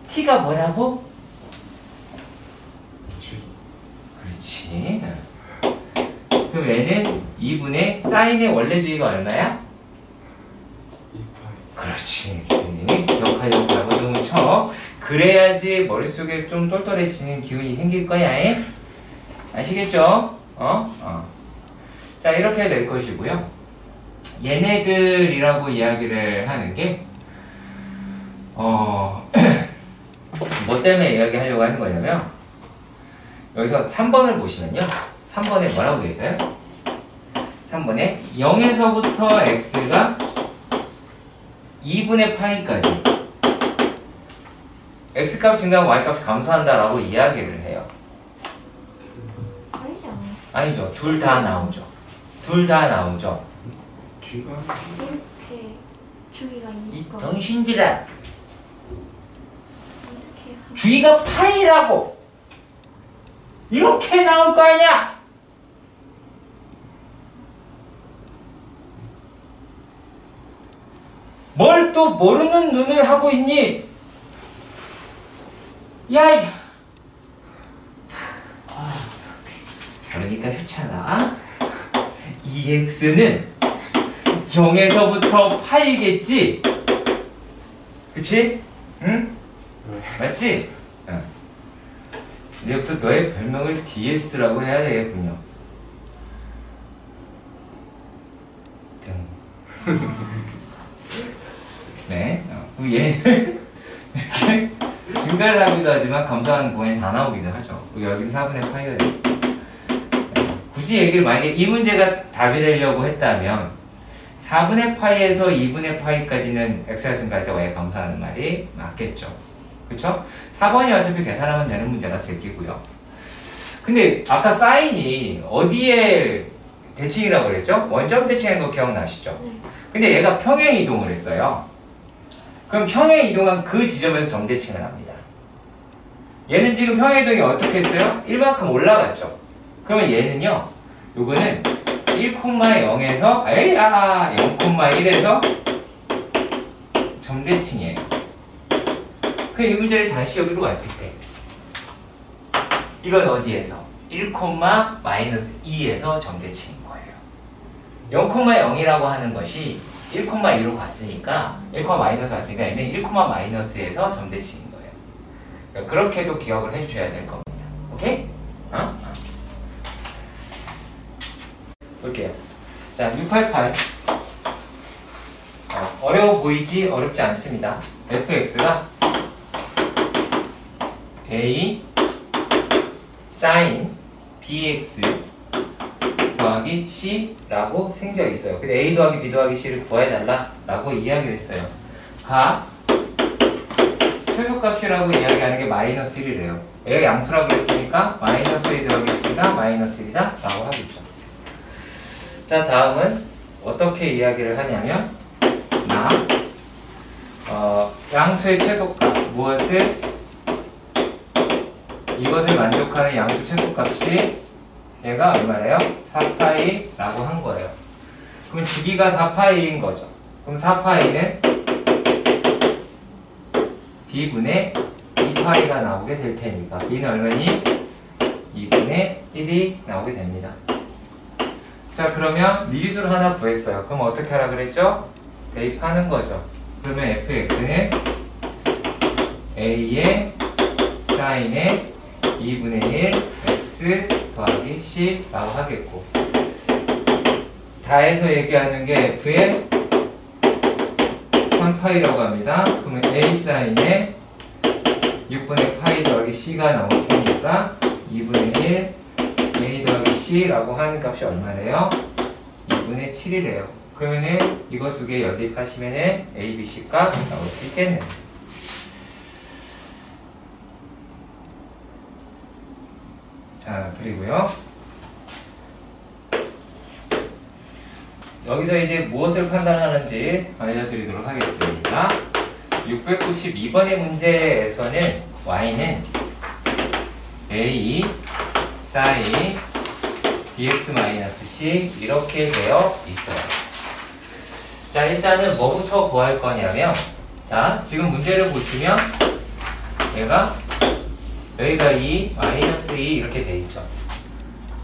t가 뭐라고? 그렇지. 그럼 얘는 2분의 사인의 원래주의가 얼마야? 2파이. 그렇지. 선생님이 기억하려고 발버둥을 쳐. 그래야지 머릿속에 좀 똘똘해지는 기운이 생길 거야. 에? 아시겠죠? 자, 이렇게 될 것이고요. 얘네들이라고 이야기를 하는 게 뭐 때문에 이야기하려고 하는 거냐면 여기서 3번을 보시면요. 3번에 뭐라고 되어 있어요? 3번에 0에서부터 x가 2분의 파이까지 x값 증가하고 y값이 감소한다라고 이야기를 해요. 아니지 않아요? 아니죠. 둘 다 나오죠. 둘 다 나오죠. 쥐가 이렇게 주기가 이 있고 병신들아, 이렇게 주의가 파이라고 이렇게 나올 거 아니야? 뭘 또 모르는 눈을 하고 있니? 야, 그러니까 효찬아, 이 x는 0에서부터 파이겠지? 그치? 응? 맞지? 응. 이제부터 너의 별명을 DS라고 해야 되겠군요. 네. 얘는 이렇게 증가를 하기도 하지만 감소하는 부분이 다 나오기도 하죠. 여기는 4분의 파이가 되고. 굳이 얘기를 만약에 이 문제가 답이 되려고 했다면 4분의 파이에서 2분의 파이까지는 x가 증가할 때 y가 감소하는 말이 맞겠죠. 그쵸? 4번이 어차피 계산하면 되는 문제라 제끼고요. 근데 아까 사인이 어디에 대칭이라고 그랬죠? 원점 대칭한 거 기억나시죠? 네. 근데 얘가 평행 이동을 했어요. 그럼 평행 이동한 그 지점에서 점대칭을 합니다. 얘는 지금 평행 이동이 어떻게 했어요? 1만큼 올라갔죠. 그러면 얘는요, 요거는 1,0에서 0,1에서 점대칭이에요. 그 이 문제를 다시 여기로 왔을 때 이건 어디에서? 1,-2에서 점대칭인 거예요. 0,0이라고 하는 것이 1,2로 갔으니까 1,- 갔으니까 얘는 1,-에서 점대칭인 거예요. 그러니까 그렇게도 기억을 해주셔야 될 겁니다. 오케이? 볼게요. 자, 688. 어려워 보이지? 어렵지 않습니다. fx가 a sin bx 더하기 c라고 생겨 있어요. 근데 a 더하기 b 더하기 c를 구해달라라고 이야기를 했어요. 가 최소값이라고 이야기하는 게 마이너스 1이래요. 얘가 양수라고 했으니까 마이너스 1 더하기 c가 마이너스 1이다 라고 하겠죠. 자, 다음은 어떻게 이야기를 하냐면 양수의 최소값 이것을 만족하는 양수 최소값이 얘가 얼마래요? 4파이라고 한 거예요. 그럼 주기가 4파이인 거죠. 그럼 4파이는 b분의 2파이가 나오게 될 테니까 b는 얼마니? 2분의 1이 나오게 됩니다. 자, 그러면 미지수를 하나 구했어요. 그럼 어떻게 하라 그랬죠? 대입하는 거죠. 그러면 fx는 a의 sin의 2분의 1 x 더하기 c 라고 하겠고, 다해서 얘기하는 게 f의 3파이라고 합니다. 그러면 a sin의 6분의 파이 더하기 c가 나올 테니까 2분의 1 a 더하기 c라고 하는 값이 얼마래요? 2분의 7이래요. 그러면은 이거 두 개 연립하시면은 a, b, c 값 나올 수 있겠네요. 자, 그리고요. 여기서 이제 무엇을 판단하는지 알려드리도록 하겠습니다. 692번의 문제에서는 y는 a sin bx-c 이렇게 되어 있어요. 자, 일단은 뭐부터 구할 거냐면, 자, 지금 문제를 보시면 얘가 여기가 2, 마이너스 2 이렇게 돼 있죠.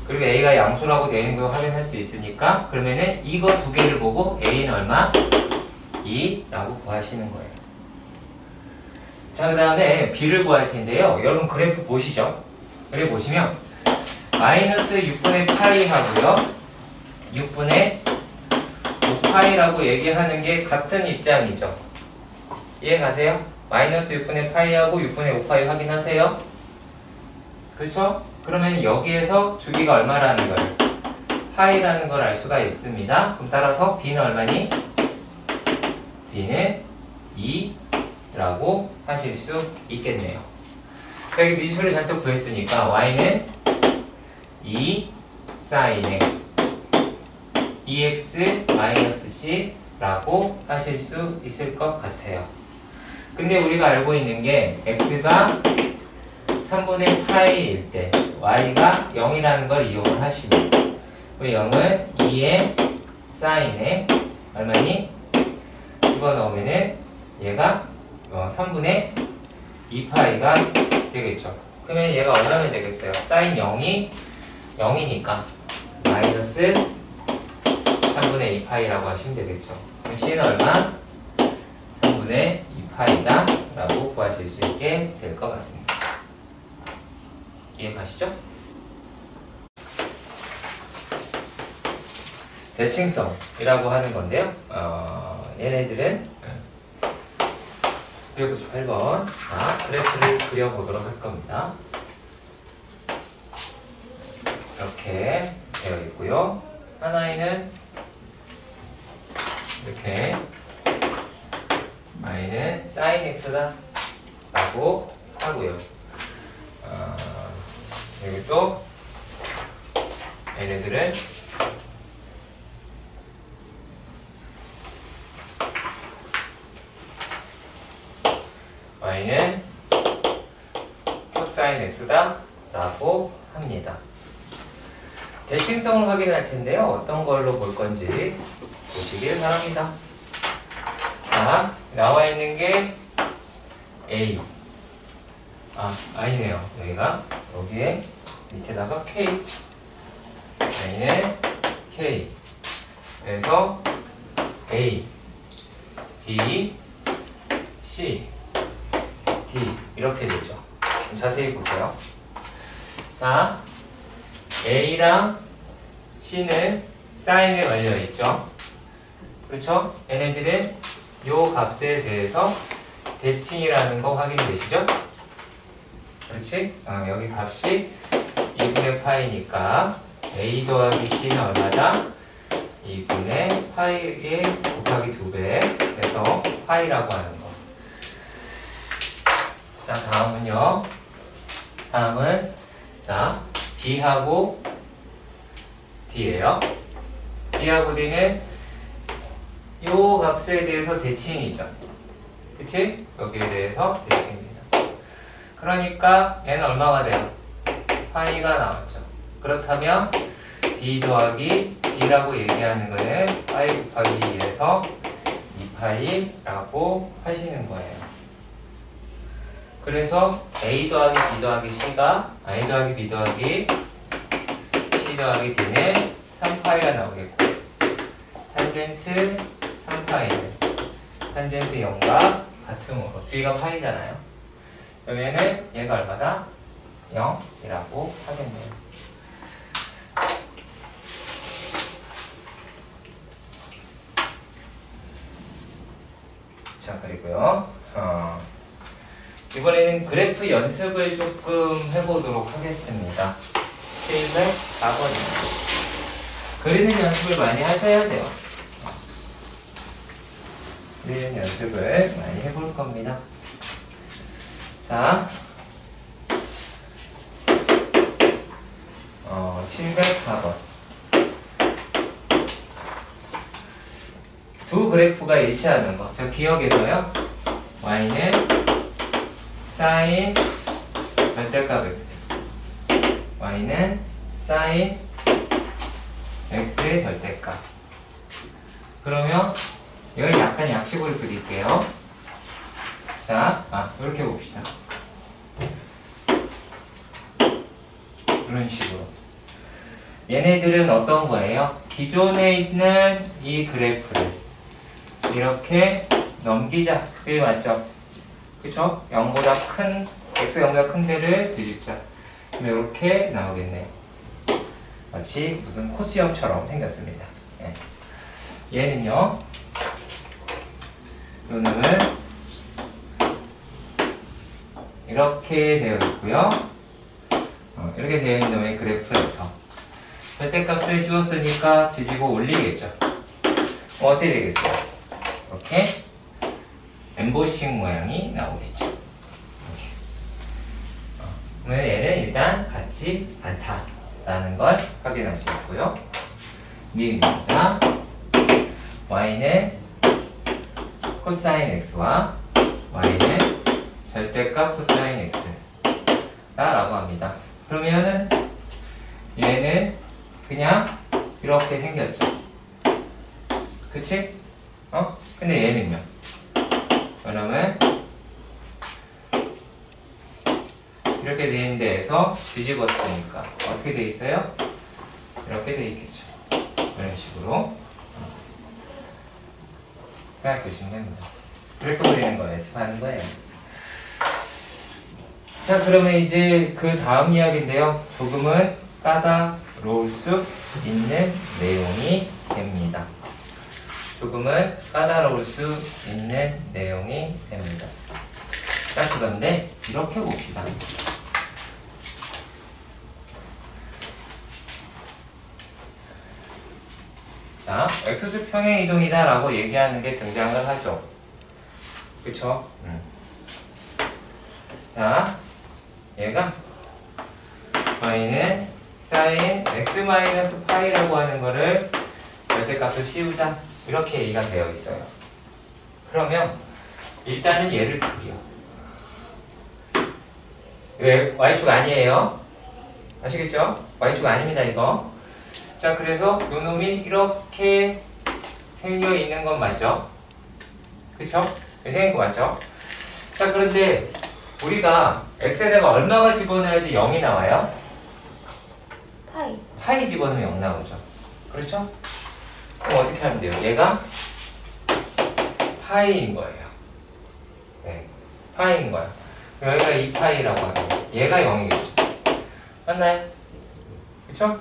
그리고 a가 양수라고 되어 있는 걸 확인할 수 있으니까, 그러면은 이거 두 개를 보고 a는 얼마? 2라고 구하시는 거예요. 자, 그 다음에 b를 구할 텐데요. 여러분 그래프 보시죠. 그래 보시면 마이너스 6분의 파이 하고요, 6분의 5파이라고 얘기하는 게 같은 입장이죠. 이해 가세요? 마이너스 6분의 파이하고 6분의 5파이 확인하세요. 그렇죠? 그러면 여기에서 주기가 얼마라는 걸, 파이라는 걸 알 수가 있습니다. 그럼 따라서 b는 얼마니? b는 2라고 하실 수 있겠네요. 여기 미지수를 잔뜩 구했으니까 y는 2 사인의 2x-c 라고 하실 수 있을 것 같아요. 근데 우리가 알고 있는 게 x가 3분의 파이일 때 y가 0이라는 걸 이용을 하시면, 그 0은 2의 사인에 얼마니? 집어넣으면은 얘가 3분의 2파이가 되겠죠. 그러면 얘가 얼마면 되겠어요? 사인 0이 0이니까 마이너스 3분의 2파이라고 하시면 되겠죠. 그럼 c는 얼마? 3분의 2파이다 라고 구하실 수 있게 될 것 같습니다. 이해 가시죠? 대칭성이라고 하는 건데요. 얘네들은 298번. 자, 그래프를 그려보도록 할 겁니다. 이렇게 되어 있고요. 하나에는 이렇게 y는 sin x다 라고 하고요. 여기 또 얘네들은 y는 cosine x다 라고 합니다. 대칭성을 확인할 텐데요. 어떤 걸로 볼 건지 보시길 바랍니다. 자, 나와 있는 게 a. 아니네요. 여기에 밑에다가 k. y는 k. 그래서 a, b, c, d 이렇게 되죠. 자세히 보세요. 자, a랑 c는 사인에 걸려 있죠. 그렇죠? 얘네들은 요 값에 대해서 대칭이라는 거 확인되시죠? 그렇지? 여기 값이 2분의 파이니까 a 더하기 c는 얼마다? 2분의 파이에 곱하기 2배. 그래서 파이라고 하는 거. 자, 다음은요. 다음은 자, b하고 d예요. b하고 d는 요 값에 대해서 대칭이죠. 그치? 여기에 대해서 대칭입니다. 그러니까 얘는 얼마가 돼요? 파이가 나왔죠. 그렇다면 b 더하기 d라고 얘기하는 거는 파이 곱하기 2에서 2파이라고 하시는 거예요. 그래서 a 더하기 b 더하기 c가 a 더하기 b 더하기 c 더하기 d는 3파이가 나오겠고, 탄젠트 3파이는 탄젠트 0과 같음으로, 주위가 파이잖아요. 그러면은 얘가 얼마다? 0이라고 하겠네요. 자, 그리고요. 이번에는 그래프 연습을 조금 해보도록 하겠습니다. 704번입니다. 그리는 연습을 많이 하셔야 돼요. 그리는 연습을 많이 해볼 겁니다. 자, 704번. 두 그래프가 일치하는 거. 저 기억에서요. y는 sin 절대값 x, y는 sin x의 절대값. 그러면 이걸 약간 약식으로 그릴게요. 자, 이렇게 봅시다. 이런 식으로. 얘네들은 어떤 거예요? 기존에 있는 이 그래프를 이렇게 넘기자. 그게 맞죠? 그쵸? 0보다 큰, x 0보다 큰 데를 뒤집자. 그럼 이렇게 나오겠네요. 마치 무슨 코스형처럼 생겼습니다. 예. 얘는요, 요 놈은 이렇게 되어 있고요. 이렇게 되어 있는 놈의 그래프에서 절대값을 씌웠으니까 뒤집어 올리겠죠. 어떻게 되겠어요? 이렇게 엠보싱 모양이 나오겠죠. 이렇게. 그러면 얘는 일단 같지 않다라는 걸 확인할 수 있고요. 미입니다. y는 코사인 x와 y는 절대값 코사인 x다라고 합니다. 그러면은 얘는 그냥 이렇게 생겼죠. 그치? 근데 얘는요? 그러면 이렇게 돼 있는 데에서 뒤집었으니까 어떻게 돼 있어요? 이렇게 돼 있겠죠. 이런 식으로 생각해 보시면 됩니다. 이렇게 그리는 거 연습하는 거예요. 자, 그러면 이제 그 다음 이야기인데요. 조금은 까다로울 수 있는 내용이 됩니다. 조금은 까다로울 수 있는 내용이 됩니다. 자, 그런데 이렇게 봅시다. 자, x축 평행 이동이다 라고 얘기하는 게 등장을 하죠. 그쵸? 자, 얘가 y는 sin x-파이라고 하는 거를 절대값을 씌우자, 이렇게 얘기가 되어 있어요. 그러면 일단은 얘를 그려. 왜? y축 아니에요. 아시겠죠? y축 아닙니다, 이거. 자, 그래서 요 놈이 이렇게 생겨 있는 건 맞죠? 그쵸? 생긴 거 맞죠? 자, 그런데 우리가 x에다가 얼마가 집어넣어야지 0이 나와요? 파이 집어넣으면 0 나오죠. 그렇죠? 그럼 어떻게 하면 돼요? 얘가 파이인 거예요. 네, 파이인 거야. 여기가 2파이라고 하면 얘가 0이겠죠. 맞나요? 그쵸?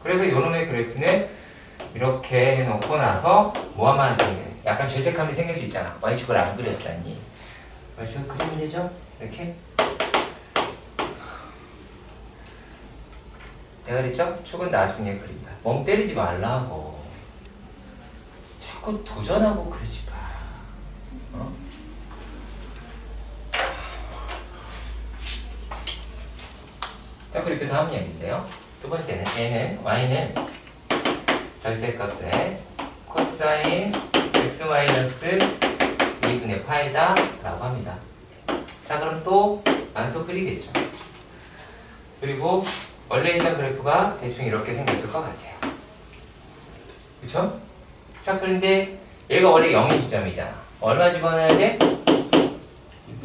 그래서 요놈의 그래프는 이렇게 해놓고 나서 뭐 하면 하시면 약간 죄책감이 생길 수 있잖아. y축을 안 그렸잖니. y축을 그리면 되죠? 이렇게. 내가 그랬죠? 축은 나중에 그린다. 멍 때리지 말라고. 자꾸 도전하고 그러지 마. 자, 그리고 그 다음 얘기인데요. 두 번째는 y는 절대값의 코사인 x-2분의 파이다 라고 합니다. 자, 그럼 난 또 그리겠죠. 그리고 원래 있던 그래프가 대충 이렇게 생겼을 것 같아요. 그쵸? 자, 그런데 얘가 원래 0인 지점이잖아. 얼마 집어넣어야 돼?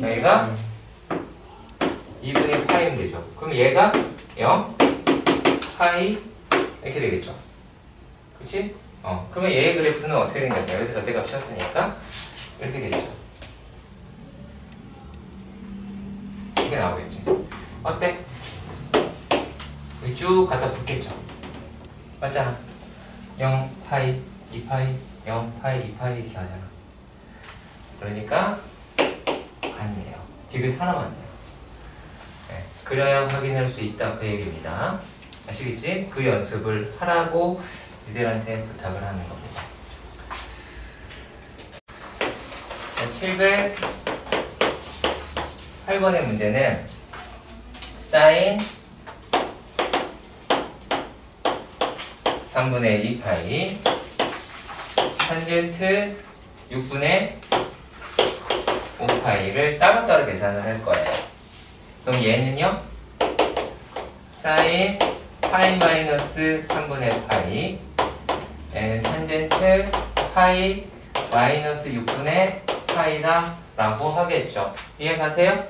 여기가 2분의 파이면 되죠. 그럼 얘가 0, 파이 이렇게 되겠죠. 그치? 그러면 얘의 그래프는 어떻게 생겼어요? 여기서 절대값 씌웠으니까 이렇게 되겠죠. 이렇게 나오겠지. 어때? 쭉 갖다 붙겠죠. 맞잖아. 0, 파이, 2파이, 0, 파이, 2파이 이렇게 하잖아. 그러니까 같네요. 디귿 하나 맞네요. 네, 그래야 확인할 수 있다, 그 얘기입니다. 아시겠지? 그 연습을 하라고 이들한테 부탁을 하는 겁니다. 708번의 문제는 sin 3분의 2파이 탄젠트 6분의 5파이를 따로따로 계산을 할 거예요. 그럼 얘는요? sin 파이 마이너스 3분의 파이 얘는 탄젠트 파이 마이너스 6분의 파이다 라고 하겠죠. 이해가세요?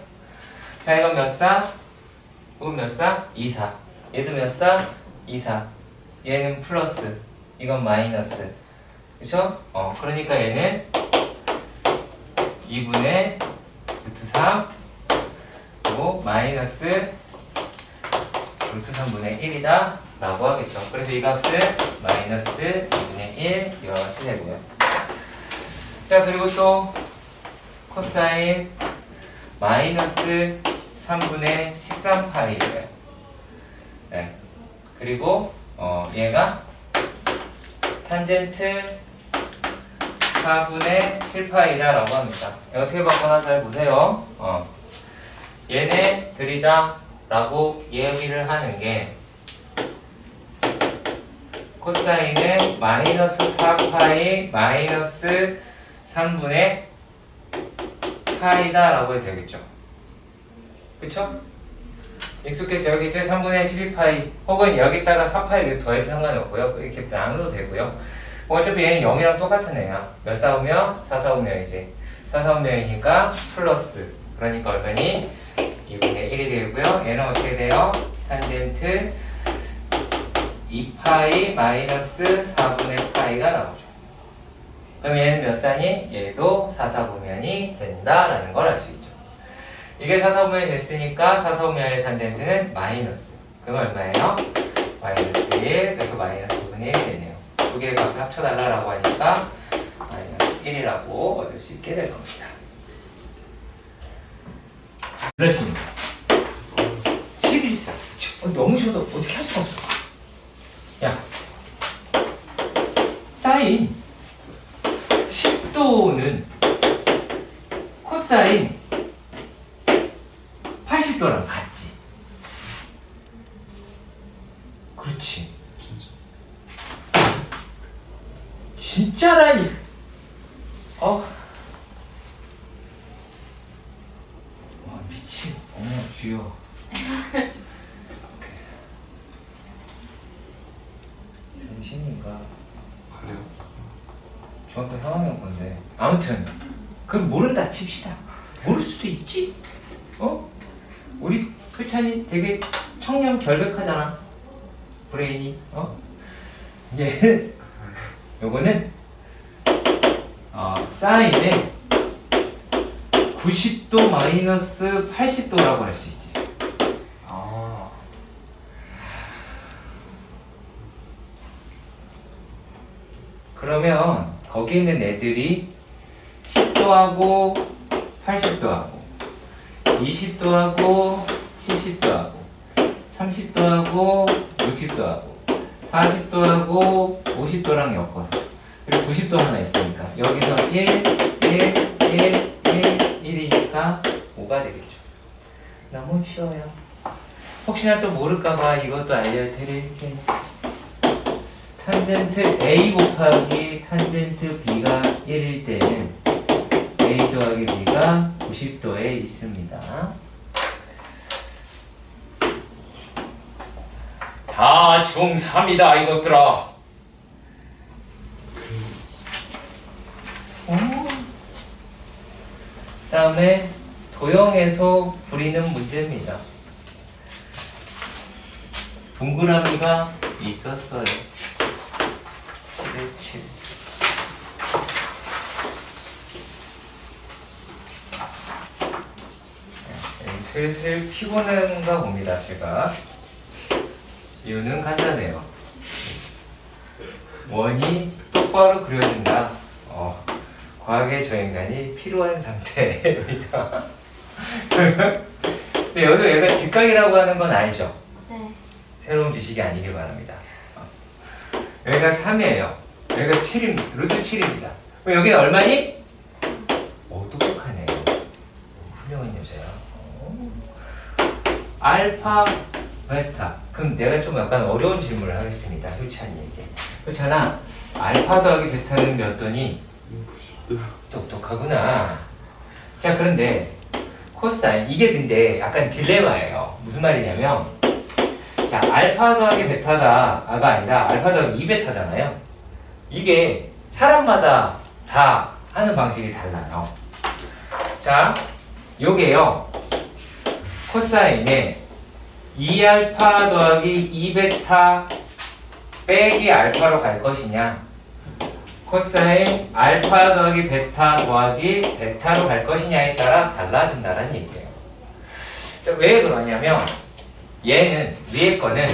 자, 이건 몇 사? 이건 몇 사? 2사. 얘도 몇 사? 2사. 얘는 플러스, 이건 마이너스. 그쵸? 그러니까 얘는 2분의 루트 3 그리고 마이너스 루트 3분의 1이다 라고 하겠죠. 그래서 이 값은 마이너스 2분의 1 이와 같이 되고요. 자, 그리고 또 코사인 마이너스 3분의 13파이예요. 네. 그리고 얘가 탄젠트 4분의 7파이다 라고 합니다. 어떻게 바꾸나 잘 보세요. 얘네들이다 라고 얘기를 하는 게 코사인의 마이너스 4파이 마이너스 3분의 파이다 라고 해도 되겠죠. 그쵸? 익숙해서 여기 이제 3분의 12파이 혹은 여기다가 4파이 계속 더해도 상관이 없고요. 이렇게 나눠도 되고요. 어차피 얘는 0이랑 똑같은 애야. 몇 사오면? 4 사오면이지. 4 사오면이니까 플러스. 그러니까 얼마니? 2분의 1이 되고요. 얘는 어떻게 돼요? 탄젠트 2파이 마이너스 4분의 파이가 나오죠. 그럼 얘는 몇 사니? 얘도 4사분면이 된다라는 걸 알 수 있죠. 이게 4사분면이 됐으니까 4사분면의 탄젠트는 마이너스. 그럼 얼마예요? 마이너스 1. 그래서 마이너스 2분의 1이 되네요. 두 개의 값을 합쳐달라고 하니까 마이너스 1이라고 얻을 수 있게 될 겁니다. 그렇습니다. 714. 너무 쉬워서 어떻게 할 수가 없어. 야, 사인 10도는 코사인 80도랑 같지. 그렇지. 진짜라니. 와, 미친. 주여. 당신인가? 그래요? 중학교 3학년 건데. 아무튼 그럼 모른다 칩시다. 모를 수도 있지. 우리 표찬이 되게 청렴 결백하잖아. 브레인이. 얘 요거는 사인에 90도 마이너스 80도라고 할 수 있지. 그러면 거기 있는 애들이 10도하고 80도하고 20도하고 70도하고 30도하고 60도하고 40도하고 50도랑 엮어서 그리고 90도 하나 있으니까 여기서 1, 1, 1, 1, 1이니까 5가 되겠죠. 너무 쉬워요. 혹시나 또 모를까봐 이것도 알려드릴게. 탄젠트 A 곱하기 탄젠트 B가 1일 때는 A 더하기 B가 90도에 있습니다. 다 중3이다 이것들아. 다음에 도형에서 부리는 문제입니다. 동그라미가 있었어요. 7에 7. 슬슬 피곤한가 봅니다, 제가. 이유는 간단해요. 원이 똑바로 그려진다. 과학의 저 인간이 필요한 상태입니다. 근데 여기서 얘가 직각이라고 하는 건 알죠? 네. 새로운 지식이 아니길 바랍니다. 여기가 3이에요. 여기가 7입니다. 루트 7입니다. 그럼 여기는 얼마니? 똑똑하네. 훌륭한 여자야. 알파, 베타. 그럼 내가 좀 약간 어려운 질문을 하겠습니다. 효찬이에게. 효찬아, 알파 더하기 베타는 몇 도니? 똑똑하구나. 자, 그런데 코사인, 이게 근데 약간 딜레마예요. 무슨 말이냐면, 자, 알파 더하기 베타다가 아니라 알파 더하기 2베타잖아요. 이게 사람마다 다 하는 방식이 달라요. 자, 요게요. 코사인에 2알파 더하기 2베타 빼기 알파로 갈 것이냐, 코사인 알파 더하기 베타 더하기 베타로 갈 것이냐에 따라 달라진다는 얘기예요. 자, 왜 그러냐면 얘는 위에 거는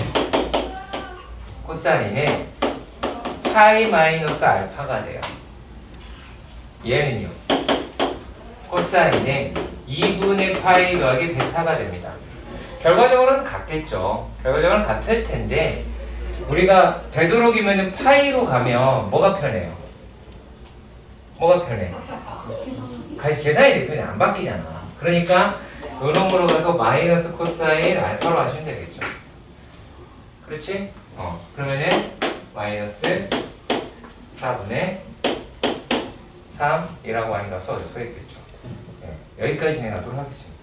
코사인에 파이 마이너스 알파가 돼요. 얘는요 코사인에 2분의 파이 더하기 베타가 됩니다. 결과적으로는 같겠죠. 결과적으로는 같을 텐데 우리가 되도록이면 파이로 가면 뭐가 편해요? 뭐가 편해? 계산이 대표는 안 바뀌잖아. 그러니까 요 놈으로 가서 마이너스 코사인 알파로 하시면 되겠죠. 그렇지? 그러면은 마이너스 4분의 3이라고 많이 넣어서 써있겠죠. 네, 여기까지 진행하도록 하겠습니다.